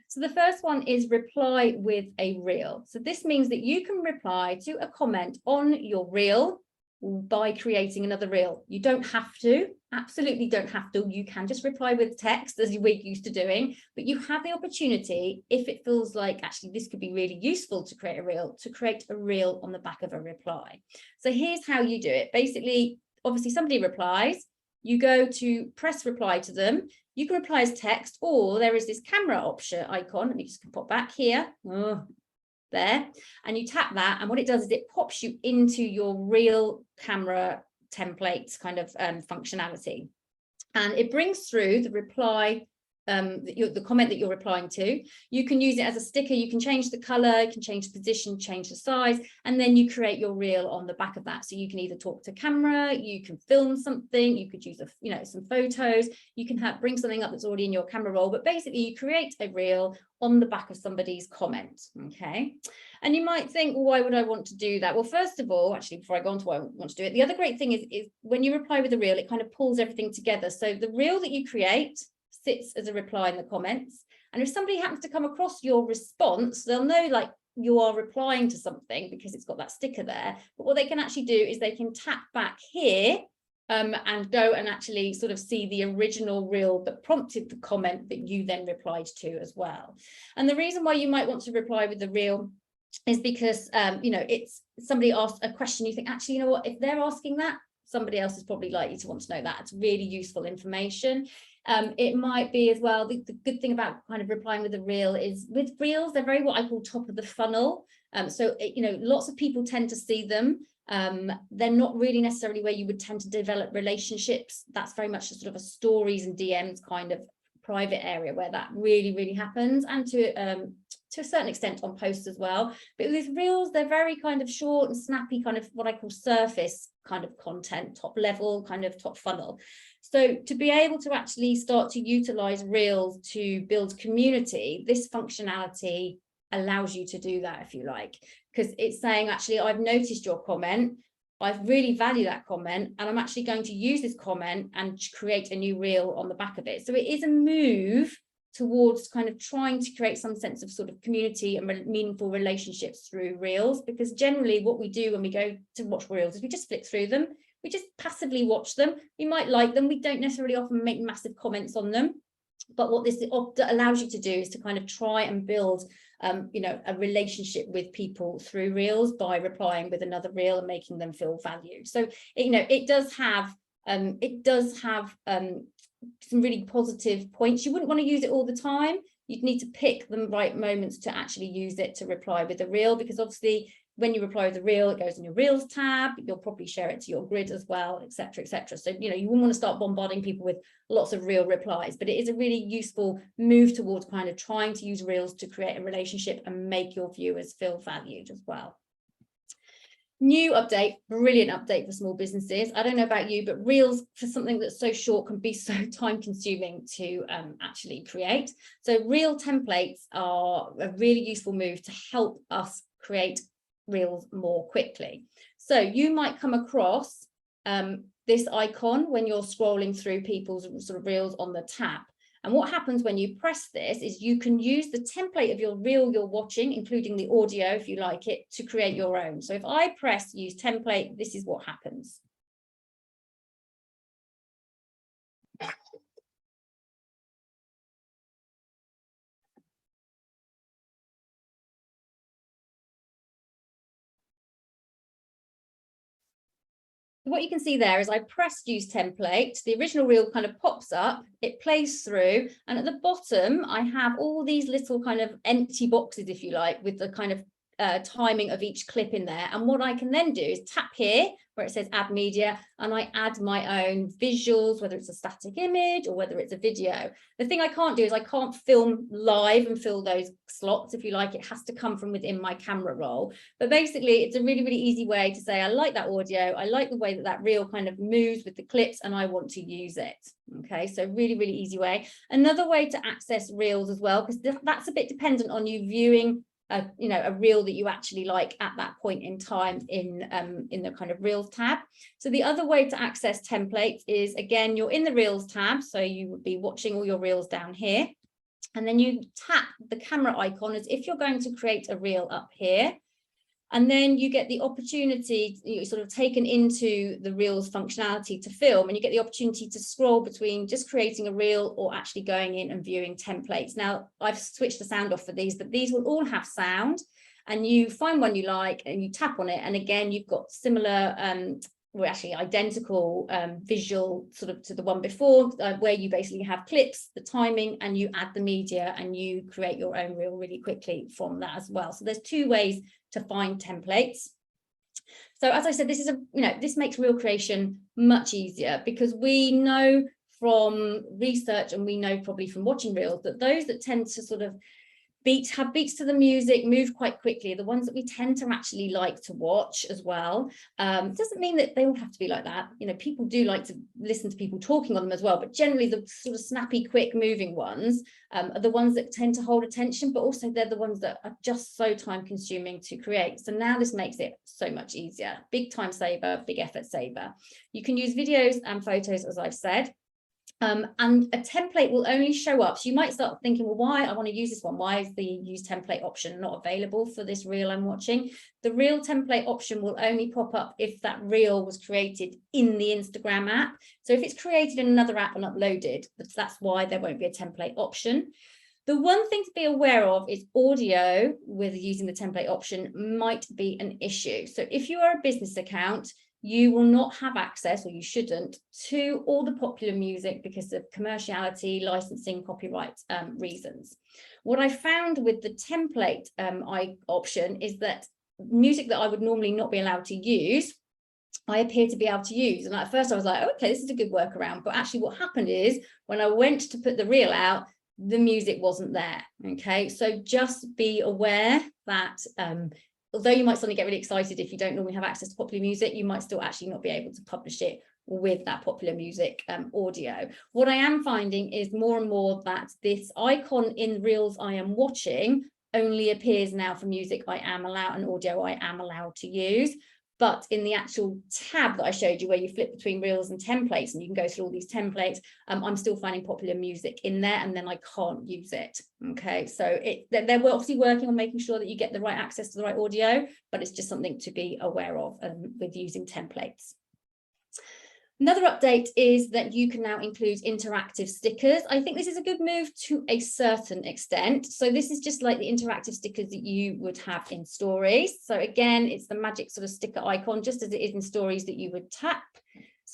Speaker 2: So the first one is reply with a reel. So this means that you can reply to a comment on your reel by creating another reel. You don't have to, absolutely don't have to. You can just reply with text as we're used to doing, but you have the opportunity, if it feels like actually this could be really useful to create a reel on the back of a reply. So here's how you do it. Basically, obviously somebody replies, you go to press reply to them. You can reply as text, or there is this camera option icon. Let me just pop back here. There, and you tap that, and what it does is it pops you into your real camera template kind of functionality, and it brings through the reply, the comment that you're replying to. You can use it as a sticker, you can change the color, you can change the position, change the size, and then you create your reel on the back of that. So you can either talk to camera, you can film something, you could use some photos, you can bring something up that's already in your camera roll, but basically you create a reel on the back of somebody's comment. Okay, and you might think, well, why would I want to do that? Well, first of all, actually, before I go on to why I want to do it, the other great thing is when you reply with a reel, it kind of pulls everything together. So the reel that you create sits as a reply in the comments, and if somebody happens to come across your response, they'll know like you are replying to something because it's got that sticker there. But what they can actually do is they can tap back here and go and actually sort of see the original reel that prompted the comment that you then replied to as well. And the reason why you might want to reply with the reel is because you know, it's somebody asked a question, you think actually, you know what, if they're asking that, somebody else is probably likely to want to know that. It's really useful information. It might be as well, the good thing about kind of replying with a reel is with reels, they're very what I call top of the funnel. So, you know, lots of people tend to see them. They're not really necessarily where you would tend to develop relationships. That's very much a sort of a stories and DMs kind of private area where that really, really happens, and to a certain extent on posts as well. But with reels, they're very kind of short and snappy, kind of what I call surface kind of content, top level, kind of top funnel. So to be able to actually start to utilize reels to build community, this functionality allows you to do that, if you like, because it's saying, actually, I've noticed your comment, I really value that comment, and I'm actually going to use this comment and create a new reel on the back of it. So it is a move towards kind of trying to create some sense of sort of community and meaningful relationships through reels, because generally what we do when we go to watch reels is we just flick through them, we just passively watch them, we might like them, we don't necessarily often make massive comments on them. But what this allows you to do is to kind of try and build you know, a relationship with people through reels by replying with another reel and making them feel valued. So you know, it does have some really positive points. You wouldn't want to use it all the time. You'd need to pick the right moments to actually use it to reply with a reel, because obviously when you reply with a reel, it goes in your Reels tab. You'll probably share it to your grid as well, etc., etc. So, you know, you wouldn't want to start bombarding people with lots of reel replies, but it is a really useful move towards kind of trying to use Reels to create a relationship and make your viewers feel valued as well. New update, brilliant update for small businesses. I don't know about you, but Reels for something that's so short can be so time consuming to actually create. So Reel templates are a really useful move to help us create Reels more quickly. So you might come across this icon when you're scrolling through people's sort of Reels on the tab. And what happens when you press this is you can use the template of your reel you're watching, including the audio, if you like it, to create your own. So if I press use template, this is what happens. What you can see there is I pressed use template, the original reel kind of pops up, it plays through, and at the bottom I have all these little kind of empty boxes, if you like, with the kind of timing of each clip in there. And what I can then do is tap here where it says add media, and I add my own visuals, whether it's a static image or whether it's a video. The thing I can't do is I can't film live and fill those slots, if you like. It has to come from within my camera roll. But basically, it's a really, really easy way to say, I like that audio, I like the way that that reel kind of moves with the clips, and I want to use it. Okay, so really, really easy way. Another way to access Reels as well, because that's a bit dependent on you viewing a reel that you actually like at that point in time in the kind of Reels tab. So the other way to access templates is, again, you're in the Reels tab, so you would be watching all your Reels down here, and then you tap the camera icon as if you're going to create a reel up here. And then you get the opportunity, you're sort of taken into the Reels functionality to film, and you get the opportunity to scroll between just creating a reel or actually going in and viewing templates. Now, I've switched the sound off for these, but these will all have sound, and you find one you like and you tap on it. And again, you've got similar, well, actually identical visual sort of to the one before, where you basically have clips, the timing, and you add the media, and you create your own reel really quickly from that as well. So there's two ways to find templates. So as I said, this is this makes reel creation much easier, because we know from research, and we know probably from watching reels, that those that tend to sort of have beats to the music, move quite quickly, the ones that we tend to actually like to watch as well. Doesn't mean that they all have to be like that. You know, people do like to listen to people talking on them as well, but generally the sort of snappy, quick moving ones are the ones that tend to hold attention, but also they're the ones that are just so time consuming to create. So now this makes it so much easier. Big time saver, big effort saver. You can use videos and photos, as I've said. And a template will only show up. So you might start thinking, well, why I want to use this one? Why is the use template option not available for this reel I'm watching? The reel template option will only pop up if that reel was created in the Instagram app. So if it's created in another app and uploaded, that's why there won't be a template option. The one thing to be aware of is audio with using the template option might be an issue. So if you are a business account, you will not have access, or you shouldn't, to all the popular music because of commerciality, licensing, copyright reasons. What I found with the template option is that music that I would normally not be allowed to use, I appear to be able to use. And at first I was like, okay, this is a good workaround. But actually what happened is when I went to put the reel out, the music wasn't there. Okay, so just be aware that although you might suddenly get really excited if you don't normally have access to popular music, you might still actually not be able to publish it with that popular music audio. What I am finding is more and more that this icon in Reels I am watching only appears now for music I am allowed, and audio I am allowed to use. But in the actual tab that I showed you, where you flip between Reels and templates, and you can go through all these templates, I'm still finding popular music in there, and then I can't use it. Okay, so they're obviously working on making sure that you get the right access to the right audio, but it's just something to be aware of with using templates. Another update is that you can now include interactive stickers. I think this is a good move to a certain extent. So this is just like the interactive stickers that you would have in stories. So again, it's the magic sort of sticker icon, just as it is in stories, that you would tap.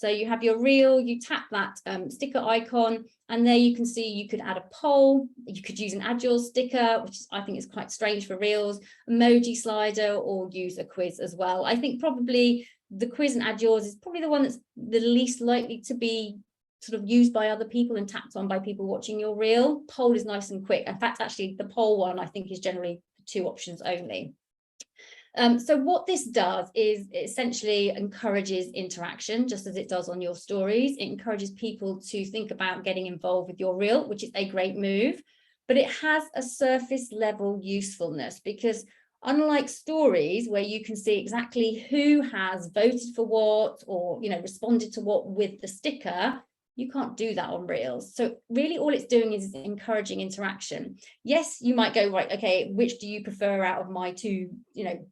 Speaker 2: So you have your reel, you tap that sticker icon, and there you can see you could add a poll, you could use an add yours sticker, which I think is quite strange for reels, emoji slider, or use a quiz as well. I think probably the quiz and add yours is probably the one that's the least likely to be sort of used by other people and tapped on by people watching your reel. Poll is nice and quick. In fact, actually the poll one I think is generally 2 options only. So what this does is it essentially encourages interaction, just as it does on your stories. It encourages people to think about getting involved with your reel, which is a great move, but it has a surface level usefulness, because unlike stories where you can see exactly who has voted for what, or, you know, responded to what with the sticker, you can't do that on reels. So really all it's doing is encouraging interaction. Yes, you might go, right, okay, which do you prefer out of my 2, you know,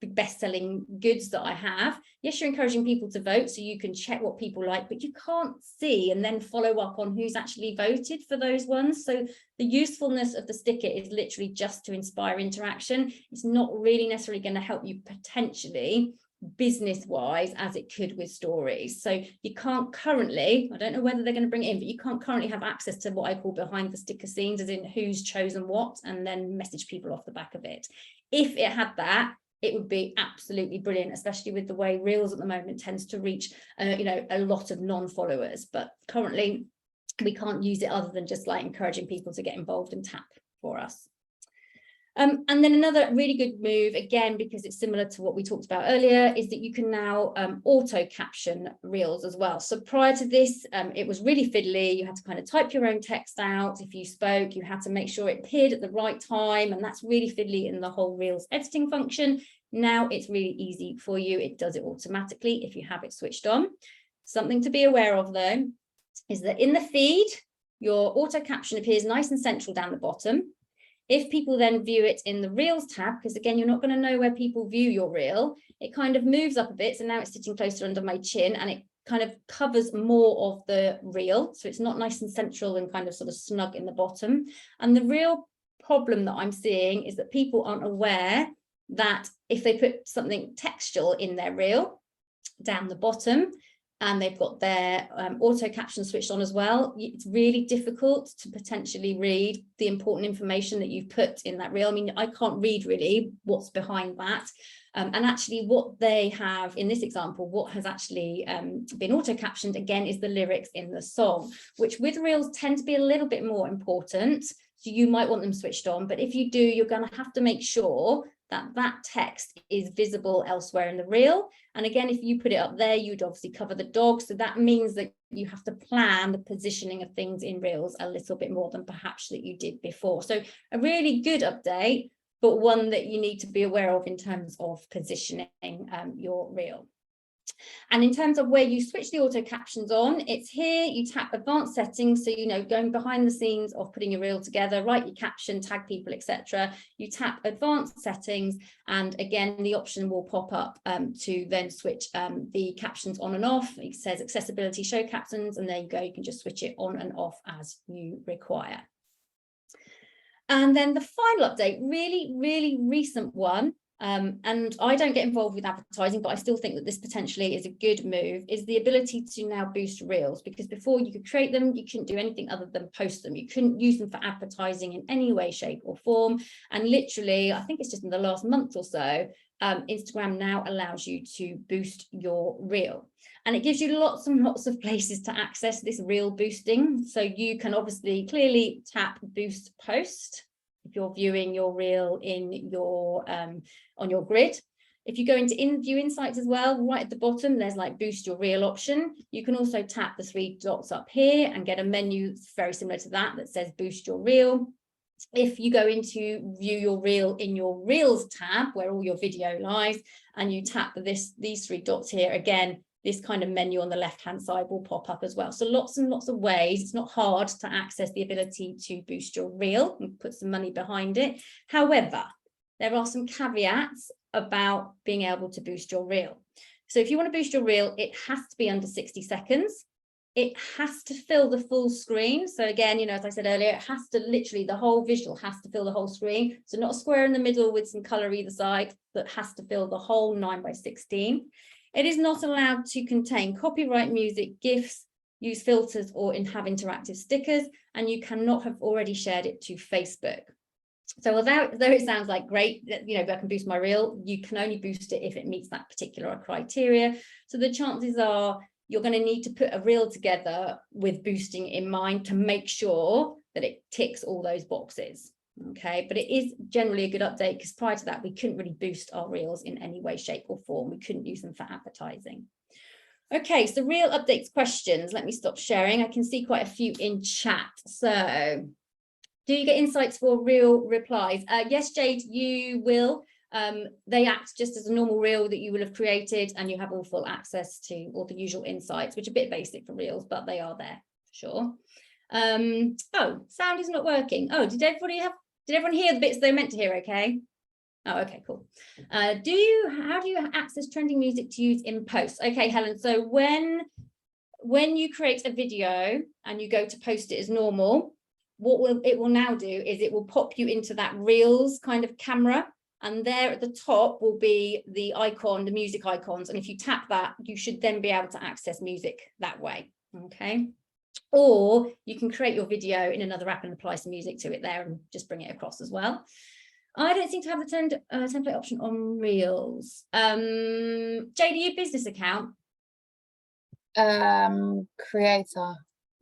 Speaker 2: best-selling goods that I have? Yes, you're encouraging people to vote so you can check what people like, but you can't see and then follow up on who's actually voted for those ones. So the usefulness of the sticker is literally just to inspire interaction. It's not really necessarily going to help you potentially business-wise as it could with stories. So you can't currently, I don't know whether they're going to bring it in, but you can't currently have access to what I call behind the sticker scenes, as in who's chosen what, and then message people off the back of it. If it had that, it would be absolutely brilliant, especially with the way reels at the moment tends to reach, you know, a lot of non-followers. But currently we can't use it other than just like encouraging people to get involved and tap for us. And then another really good move, again, because it's similar to what we talked about earlier, is that you can now auto caption reels as well. So prior to this, it was really fiddly. You had to kind of type your own text out. If you spoke, you had to make sure it appeared at the right time. And that's really fiddly in the whole reels editing function. Now it's really easy for you. It does it automatically if you have it switched on. Something to be aware of, though, is that in the feed, your auto caption appears nice and central down the bottom. If people then view it in the Reels tab, because again, you're not going to know where people view your reel, it kind of moves up a bit. So now it's sitting closer under my chin and it kind of covers more of the reel. So it's not nice and central and kind of sort of snug in the bottom. And the real problem that I'm seeing is that people aren't aware that if they put something textual in their reel down the bottom, and they've got their auto caption switched on as well, it's really difficult to potentially read the important information that you've put in that reel. I mean, I can't read really what's behind that. And actually what they have in this example, what has actually been auto captioned again is the lyrics in the song, which with reels tend to be a little bit more important. So you might want them switched on, but if you do, you're going to have to make sure that that text is visible elsewhere in the reel. And again, if you put it up there, you'd obviously cover the dog. So that means that you have to plan the positioning of things in reels a little bit more than perhaps that you did before. So a really good update, but one that you need to be aware of in terms of positioning your reel. And in terms of where you switch the auto captions on, it's here, you tap advanced settings. So, you know, going behind the scenes of putting your reel together, write your caption, tag people, etc. You tap advanced settings, and again, the option will pop up to then switch the captions on and off. It says accessibility show captions, and there you go. You can just switch it on and off as you require. And then the final update, really, really recent one, and I don't get involved with advertising, but I still think that this potentially is a good move, is the ability to now boost reels, because before you could create them, you couldn't do anything other than post them. You couldn't use them for advertising in any way, shape or form. And literally, I think it's just in the last month or so, Instagram now allows you to boost your reel. And it gives you lots and lots of places to access this reel boosting. So you can obviously clearly tap boost post if you're viewing your reel in your on your grid. If you go into view insights as well, right at the bottom, there's like boost your reel option. You can also tap the 3 dots up here and get a menu very similar to that that says boost your reel. If you go into view your reel in your reels tab, where all your video lies, and you tap these 3 dots here, again, this kind of menu on the left-hand side will pop up as well. So lots and lots of ways. It's not hard to access the ability to boost your reel and put some money behind it. However, there are some caveats about being able to boost your reel. So if you want to boost your reel, it has to be under 60 seconds. It has to fill the full screen. So again, you know, as I said earlier, it has to literally, the whole visual has to fill the whole screen. So not a square in the middle with some color either side, but has to fill the whole 9 by 16. It is not allowed to contain copyright music, GIFs, use filters, or have interactive stickers, and you cannot have already shared it to Facebook. So although it sounds like great, you know, I can boost my reel, you can only boost it if it meets that particular criteria. So the chances are you're going to need to put a reel together with boosting in mind to make sure that it ticks all those boxes. Okay, but it is generally a good update, because prior to that we couldn't really boost our reels in any way, shape or form. We couldn't use them for advertising. Okay, so reel updates questions. Let me stop sharing. I can see quite a few in chat. So do you get insights for reel replies? Yes, Jade, you will. They act just as a normal reel that you will have created, and you have all full access to all the usual insights, which are a bit basic for reels, but they are there for sure. Oh, sound is not working. Oh, did everyone hear the bits they meant to hear? Okay. Oh, okay, cool. How do you access trending music to use in post? Okay, Helen, so when you create a video and you go to post it as normal, what it will now do is it will pop you into that Reels kind of camera, and there at the top will be the icon, the music icons, and if you tap that, you should then be able to access music that way. Okay, or you can create your video in another app and apply some music to it there and just bring it across as well. I don't seem to have the template option on Reels. Jade, are you business account?
Speaker 3: Creator.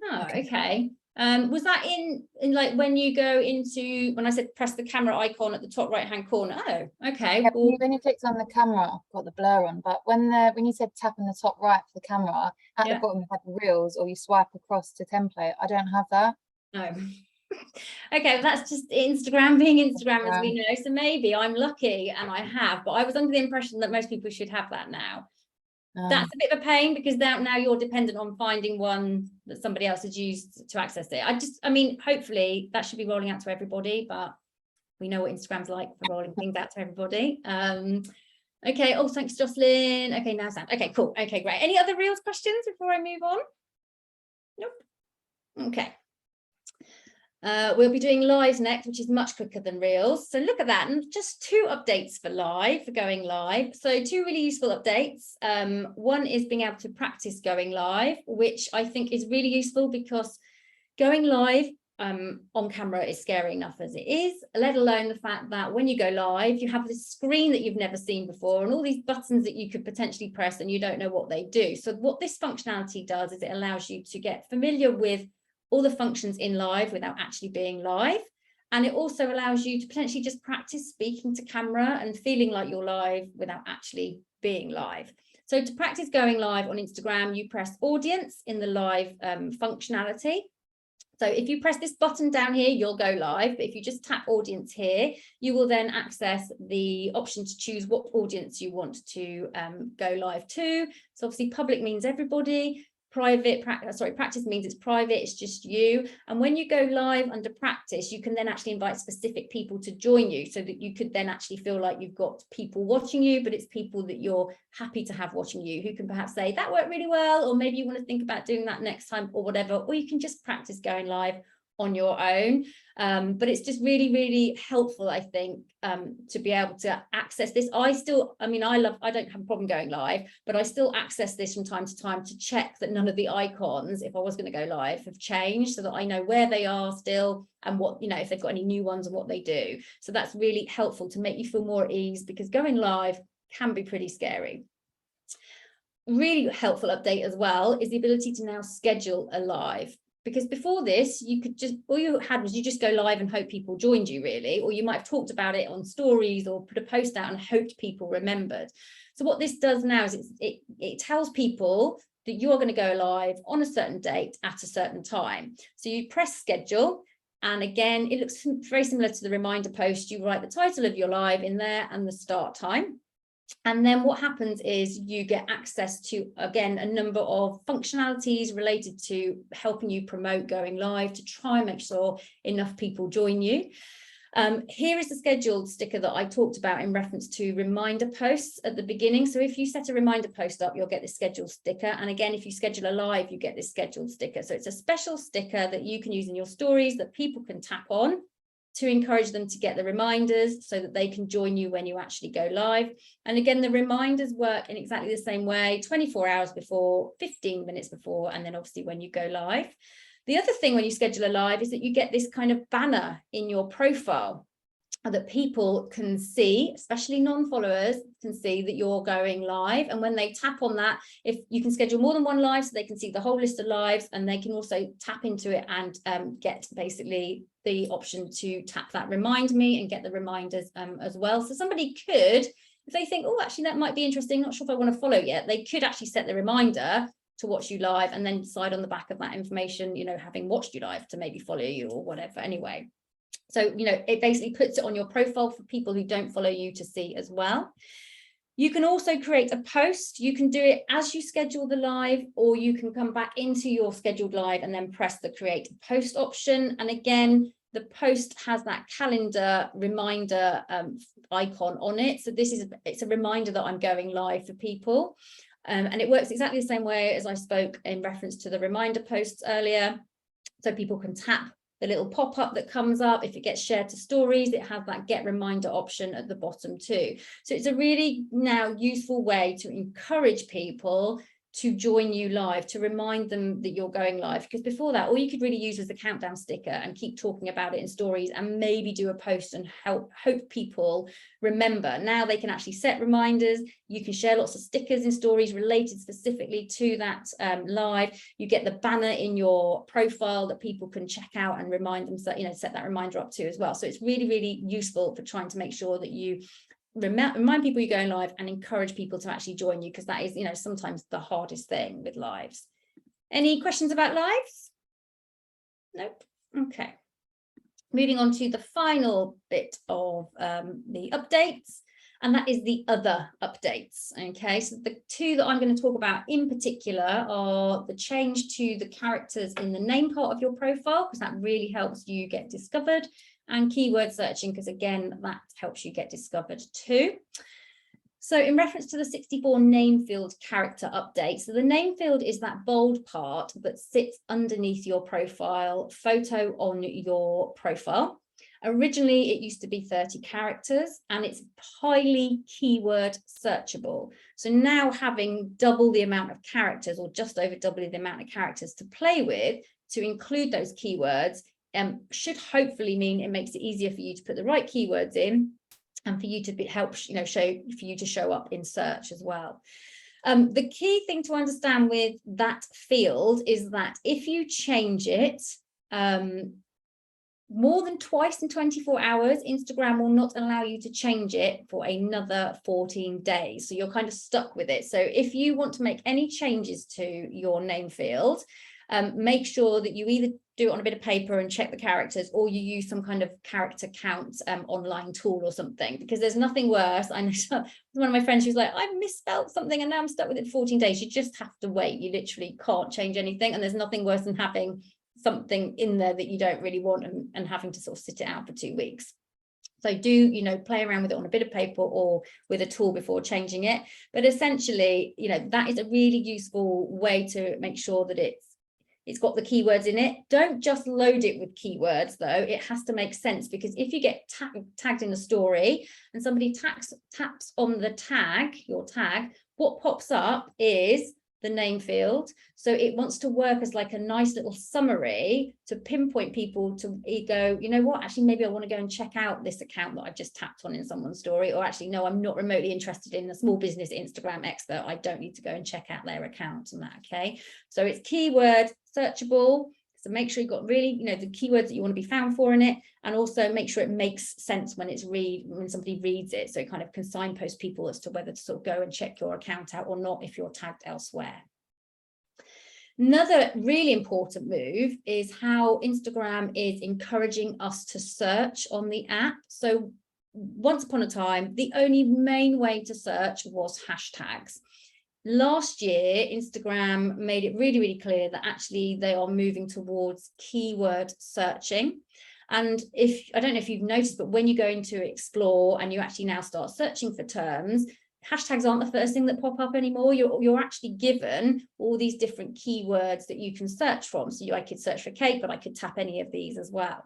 Speaker 2: Oh, okay. Was that in like when you go into, when I said press the camera icon at the top right hand corner? Oh, okay.
Speaker 3: Yeah,
Speaker 2: Well,
Speaker 3: when you clicked on the camera, I've got the blur on, but when you said tap on the top right for the camera, at the bottom you have Reels, or you swipe across to template. I don't have that.
Speaker 2: no. Okay, well, that's just Instagram being Instagram, as we know. So maybe I'm lucky and I have, but I was under the impression that most people should have that now. That's a bit of a pain, because now you're dependent on finding one that somebody else has used to access it. I mean, hopefully that should be rolling out to everybody, but we know what Instagram's like for rolling things out to everybody. Okay, oh, thanks, Jocelyn. Okay, now sound. Okay, cool. Okay, great. Any other Reels questions before I move on? Nope. Okay. We'll be doing live next, which is much quicker than Reels. So look at that, and just 2 updates for going live. So 2 really useful updates. One is being able to practice going live, which I think is really useful, because going live on camera is scary enough as it is, let alone the fact that when you go live, you have this screen that you've never seen before and all these buttons that you could potentially press and you don't know what they do. So what this functionality does is it allows you to get familiar with all the functions in live without actually being live. And it also allows you to potentially just practice speaking to camera and feeling like you're live without actually being live. So to practice going live on Instagram, you press audience in the live functionality. So if you press this button down here, you'll go live. But if you just tap audience here, you will then access the option to choose what audience you want to go live to. So obviously public means everybody. Practice means it's private, it's just you. And when you go live under practice, you can then actually invite specific people to join you, so that you could then actually feel like you've got people watching you, but it's people that you're happy to have watching you, who can perhaps say that worked really well, or maybe you want to think about doing that next time or whatever, or you can just practice going live on your own. But it's just really, really helpful, I think, to be able to access this. I don't have a problem going live, but I still access this from time to time to check that none of the icons, if I was going to go live, have changed, so that I know where they are still and what, if they've got any new ones and what they do. So that's really helpful to make you feel more at ease, because going live can be pretty scary. Really helpful update as well is the ability to now schedule a live. Because before this, you could just, all you had was you just go live and hope people joined you, really, or you might have talked about it on stories or put a post out and hoped people remembered. So what this does now is it tells people that you are going to go live on a certain date at a certain time. So you press schedule, and again, it looks very similar to the reminder post. You write the title of your live in there and the start time. And then what happens is you get access to, again, a number of functionalities related to helping you promote going live, to try and make sure enough people join you. Here is the scheduled sticker that I talked about in reference to reminder posts at the beginning. So if you set a reminder post up, you'll get this scheduled sticker. And again, if you schedule a live, you get this scheduled sticker. So it's a special sticker that you can use in your stories that people can tap on to encourage them to get the reminders so that they can join you when you actually go live. And again, the reminders work in exactly the same way, 24 hours before, 15 minutes before, and then obviously when you go live. The other thing when you schedule a live is that you get this kind of banner in your profile that people can see, especially non-followers can see that you're going live. And when they tap on that, if you can schedule more than one live, so they can see the whole list of lives, and they can also tap into it and get basically the option to tap that remind me and get the reminders as well. So somebody could, if they think, oh, actually that might be interesting, not sure if I want to follow yet, they could actually set the reminder to watch you live and then decide on the back of that information, you know, having watched you live, to maybe follow you or whatever anyway. So, you know, it basically puts it on your profile for people who don't follow you to see as well. You can also create a post. You can do it as you schedule the live, or you can come back into your scheduled live and then press the create post option. And again, the post has that calendar reminder icon on it. So it's a reminder that I'm going live for people. And it works exactly the same way as I spoke in reference to the reminder posts earlier. So people can tap the little pop-up that comes up. If it gets shared to stories, it has that get reminder option at the bottom too. So it's a really now useful way to encourage people to join you live, to remind them that you're going live, because before that all you could really use was the countdown sticker and keep talking about it in stories and maybe do a post and hope people remember. Now they can actually set reminders. You can share lots of stickers in stories related specifically to that live. You get the banner in your profile that people can check out and remind them, so, you know, set that reminder up to as well. So it's really, really useful for trying to make sure that you remind people you're going live and encourage people to actually join you, because that is, you know, sometimes the hardest thing with lives. Any questions about lives? Nope. Okay. Moving on to the final bit of the updates, and that is the other updates. Okay, so the two that I'm going to talk about in particular are the change to the characters in the name part of your profile, because that really helps you get discovered, and keyword searching, because again, that helps you get discovered too. So in reference to the 64 name field character update, so the name field is that bold part that sits underneath your profile photo on your profile. Originally, it used to be 30 characters, and it's highly keyword searchable. So now having double the amount of characters, or just over double the amount of characters to play with, to include those keywords, should hopefully mean it makes it easier for you to put the right keywords in, and for you to show up in search as well. The key thing to understand with that field is that if you change it more than twice in 24 hours, Instagram will not allow you to change it for another 14 days. So you're kind of stuck with it. So if you want to make any changes to your name field, make sure that you either do it on a bit of paper and check the characters, or you use some kind of character count online tool or something, because there's nothing worse. I know one of my friends, she was like, I misspelled something and now I'm stuck with it for 14 days. You just have to wait. You literally can't change anything. And there's nothing worse than having something in there that you don't really want and having to sort of sit it out for 2 weeks. So do, you know, play around with it on a bit of paper or with a tool before changing it. But essentially, you know, that is a really useful way to make sure that it's got the keywords in it. Don't just load it with keywords though. It has to make sense, because if you get tagged in a story and somebody taps on the tag, your tag, what pops up is the name field. So it wants to work as like a nice little summary to pinpoint people to go, you know what, actually, maybe I want to go and check out this account that I've just tapped on in someone's story, or actually, no, I'm not remotely interested in a small business Instagram expert. I don't need to go and check out their account and that. Okay. So it's keyword searchable. So make sure you've got really, you know, the keywords that you want to be found for in it, and also make sure it makes sense when somebody reads it. So it kind of can signpost people as to whether to sort of go and check your account out or not if you're tagged elsewhere. Another really important move is how Instagram is encouraging us to search on the app. So once upon a time, the only main way to search was hashtags. Last year, Instagram made it really, really clear that actually they are moving towards keyword searching. And I don't know if you've noticed, but when you go into Explore and you actually now start searching for terms, hashtags aren't the first thing that pop up anymore. You're actually given all these different keywords that you can search from. So I could search for cake, but I could tap any of these as well.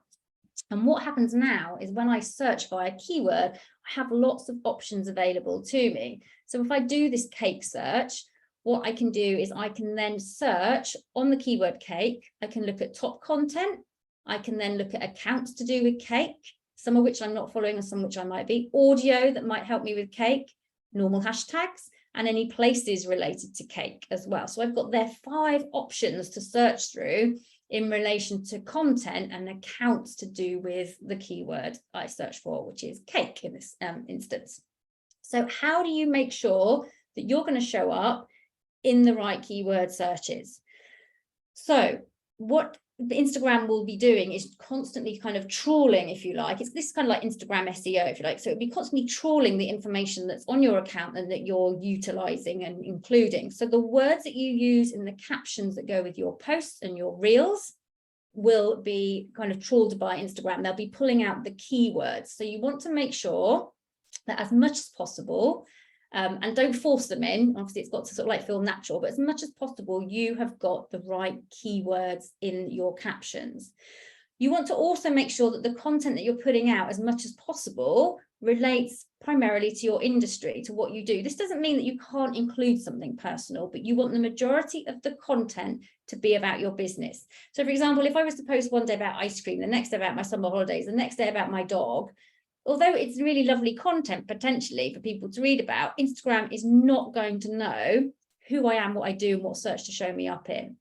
Speaker 2: And what happens now is when I search via keyword, I have lots of options available to me. So if I do this cake search, what I can do is I can then search on the keyword cake. I can look at top content. I can then look at accounts to do with cake, some of which I'm not following and some which I might be, audio that might help me with cake, normal hashtags, and any places related to cake as well. So I've got there 5 options to search through in relation to content and accounts to do with the keyword I search for, which is cake in this instance. So how do you make sure that you're going to show up in the right keyword searches? So what Instagram will be doing is constantly kind of trawling, if you like. It's this kind of like Instagram SEO, if you like. So it'll be constantly trawling the information that's on your account and that you're utilizing and including. So the words that you use in the captions that go with your posts and your reels will be kind of trawled by Instagram. They'll be pulling out the keywords. So you want to make sure that as much as possible, and don't force them in, obviously it's got to sort of like feel natural, but as much as possible, you have got the right keywords in your captions. You want to also make sure that the content that you're putting out as much as possible relates primarily to your industry, to what you do. This doesn't mean that you can't include something personal, but you want the majority of the content to be about your business. So for example, if I was to post one day about ice cream, the next day about my summer holidays, the next day about my dog, although it's really lovely content potentially for people to read about, Instagram is not going to know who I am, what I do, and what search to show me up in.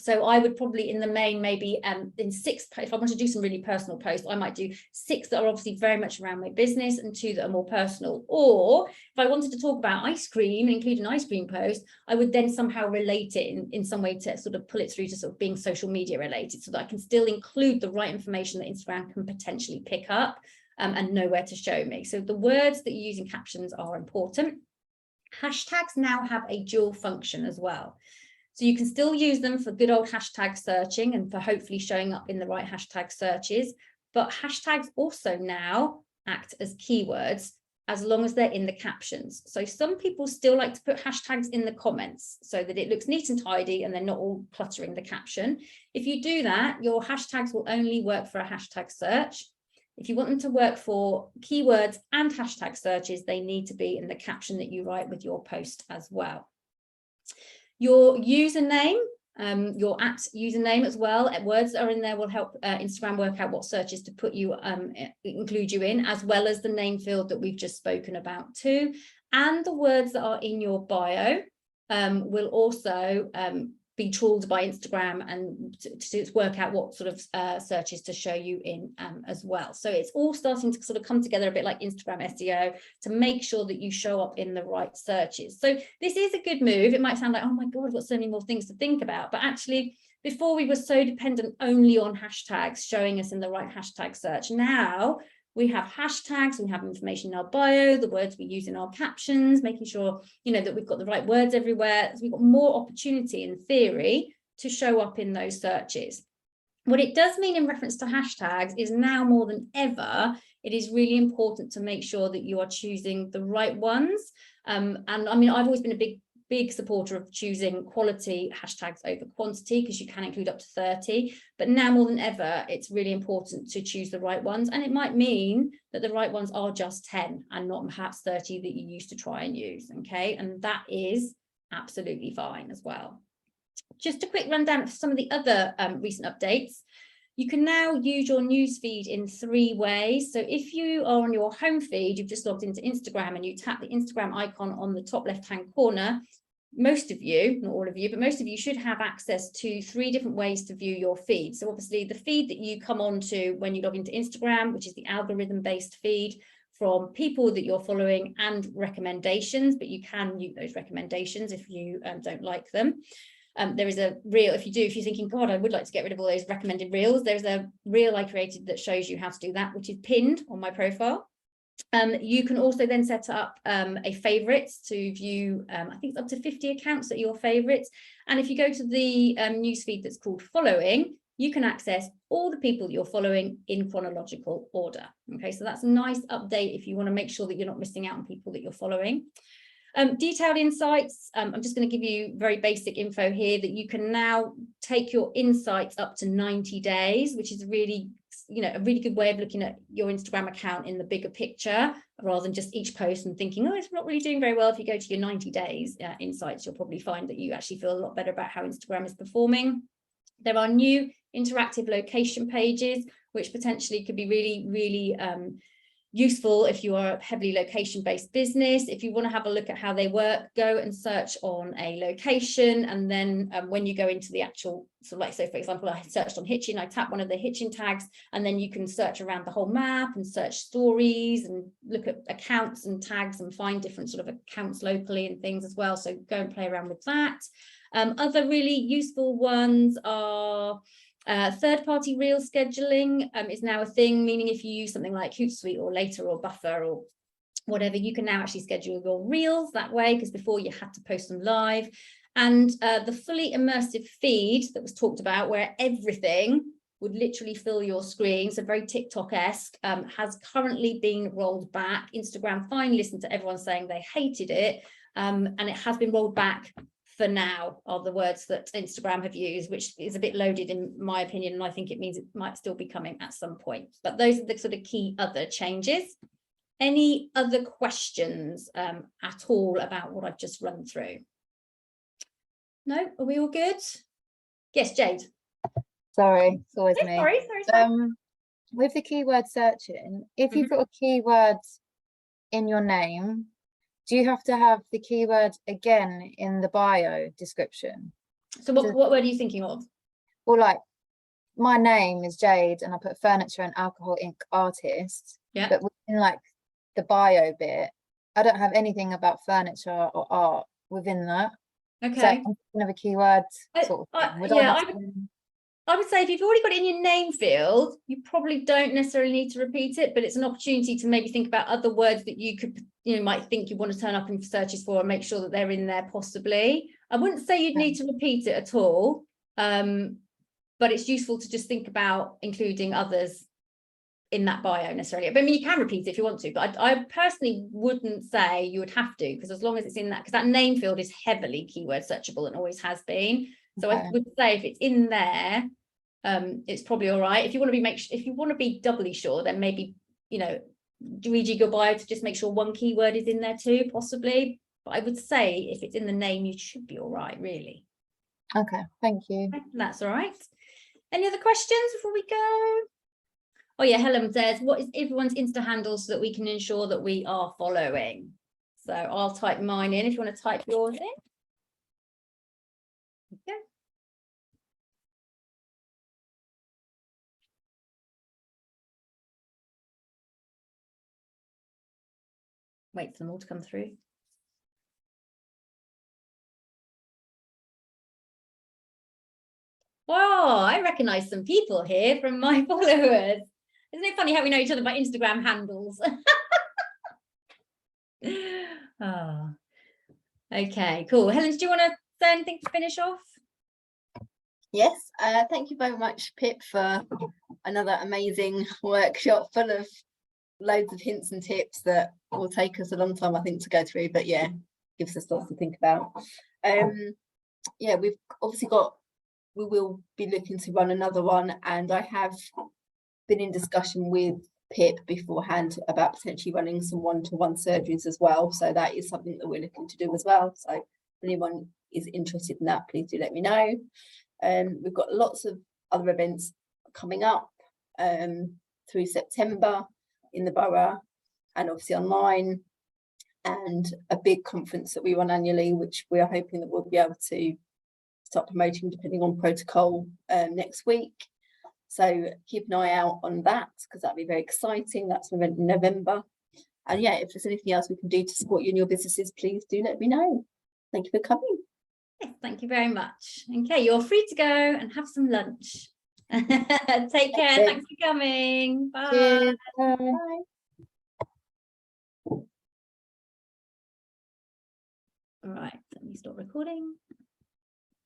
Speaker 2: So I would probably in the main, maybe in 6, if I want to do some really personal posts, I might do 6 that are obviously very much around my business and 2 that are more personal. Or if I wanted to talk about ice cream and include an ice cream post, I would then somehow relate it in some way to sort of pull it through to sort of being social media related, so that I can still include the right information that Instagram can potentially pick up and know where to show me. So the words that you use in captions are important. Hashtags now have a dual function as well. So you can still use them for good old hashtag searching and for hopefully showing up in the right hashtag searches, but hashtags also now act as keywords as long as they're in the captions. So some people still like to put hashtags in the comments so that it looks neat and tidy and they're not all cluttering the caption. If you do that, your hashtags will only work for a hashtag search. If you want them to work for keywords and hashtag searches, they need to be in the caption that you write with your post as well. Your username, your @username as well, words that are in there will help Instagram work out what searches to put you, include you in, as well as the name field that we've just spoken about too. And the words that are in your bio will also be trawled by Instagram and to work out what sort of searches to show you in as well. So it's all starting to sort of come together a bit like Instagram SEO to make sure that you show up in the right searches. So this is a good move. It might sound like, oh my God, I've got so many more things to think about. But actually, before we were so dependent only on hashtags showing us in the right hashtag search. Now we have hashtags, we have information in our bio, the words we use in our captions, making sure, you know, that we've got the right words everywhere. So we've got more opportunity in theory to show up in those searches. What it does mean in reference to hashtags is now more than ever, it is really important to make sure that you are choosing the right ones. And I mean, I've always been a big supporter of choosing quality hashtags over quantity because you can include up to 30, but now more than ever it's really important to choose the right ones, and it might mean that the right ones are just 10 and not perhaps 30 that you used to try and use. Okay, and that is absolutely fine as well. Just a quick rundown of some of the other recent updates. You can now use your newsfeed in 3 ways. So if you are on your home feed, you've just logged into Instagram and you tap the Instagram icon on the top left-hand corner, most of you, not all of you, but most of you should have access to 3 different ways to view your feed. So obviously the feed that you come on to when you log into Instagram, which is the algorithm-based feed from people that you're following and recommendations, but you can mute those recommendations if you don't like them. There is a reel, if you're thinking, God, I would like to get rid of all those recommended reels, there's a reel I created that shows you how to do that, which is pinned on my profile. You can also then set up a favorites to view, I think it's up to 50 accounts that are your favorites. And if you go to the newsfeed that's called following, you can access all the people that you're following in chronological order. Okay, so that's a nice update if you want to make sure that you're not missing out on people that you're following. Detailed insights. I'm just going to give you very basic info here that you can now take your insights up to 90 days, which is really, a really good way of looking at your Instagram account in the bigger picture, rather than just each post and thinking, oh, it's not really doing very well. If you go to your 90 days insights, you'll probably find that you actually feel a lot better about how Instagram is performing. There are new interactive location pages, which potentially could be really, really useful if you are a heavily location-based business. If you want to have a look at how they work, go and search on a location, and then when you go into the actual, so like, so for example, I searched on Hitchin, I tap one of the Hitchin tags, and then you can search around the whole map and search stories and look at accounts and tags and find different sort of accounts locally and things as well. So go and play around with that. Other really useful ones are third-party reel scheduling is now a thing, meaning if you use something like Hootsuite or Later or Buffer or whatever, you can now actually schedule your reels that way, because before you had to post them live. And the fully immersive feed that was talked about, where everything would literally fill your screen, so very TikTok-esque, has currently been rolled back. Instagram finally listened to everyone saying they hated it, and it has been rolled back for now, are the words that Instagram have used, which is a bit loaded in my opinion, and I think it means it might still be coming at some point. But those are the sort of key other changes. Any other questions at all about what I've just run through? No, are we all good? Yes, Jade.
Speaker 3: Sorry, it's always
Speaker 2: No,
Speaker 3: me.
Speaker 2: sorry.
Speaker 3: With the keyword searching, if you put a keyword in your name, do you have to have the keyword again in the bio description?
Speaker 2: So what word are you thinking of?
Speaker 3: Well, like, my name is Jade and I put furniture and alcohol ink artist, but within like the bio bit, I don't have anything about furniture or art within that.
Speaker 2: Okay.
Speaker 3: So I'm thinking of a keyword sort of thing.
Speaker 2: I would say if you've already got it in your name field, you probably don't necessarily need to repeat it, but it's an opportunity to maybe think about other words that you could, might think you want to turn up in searches for and make sure that they're in there possibly. I wouldn't say you'd need to repeat it at all, but it's useful to just think about including others in that bio necessarily. But I mean, you can repeat it if you want to, but I personally wouldn't say you would have to, because as long as it's in that, because that name field is heavily keyword searchable and always has been. So I would say if it's in there, it's probably all right. If you want to if you want to be doubly sure, then maybe rejig your bio to just make sure one keyword is in there too, possibly. But I would say if it's in the name, you should be all right, really.
Speaker 3: Okay, thank you.
Speaker 2: That's all right. Any other questions before we go? Oh yeah, Helen says, what is everyone's Insta handle so that we can ensure that we are following? So I'll type mine in if you want to type yours in. Okay. Wait for them all to come through. Wow, I recognize some people here from my followers. Isn't it funny how we know each other by Instagram handles? Oh. Okay, cool. Helen, do you want to say anything to finish off?
Speaker 1: Yes, thank you very much, Pip, for another amazing workshop full of loads of hints and tips that will take us a long time, I think, to go through, but yeah, gives us lots to think about. Yeah, we've obviously we will be looking to run another one, and I have been in discussion with Pip beforehand about potentially running some one-to-one surgeries as well, so that is something that we're looking to do as well. So if anyone is interested in that, please do let me know. We've got lots of other events coming up through September in the borough and obviously online, and a big conference that we run annually, which we are hoping that we'll be able to start promoting depending on protocol next week. So keep an eye out on that, because that'll be very exciting. That's an event in November. And yeah, if there's anything else we can do to support you in your businesses, please do let me know. Thank you for coming.
Speaker 2: Yes, thank you very much. Okay, you're free to go and have some lunch. Take care. Thanks for coming. Bye.
Speaker 3: Cheers. Bye.
Speaker 2: All right, let me stop recording.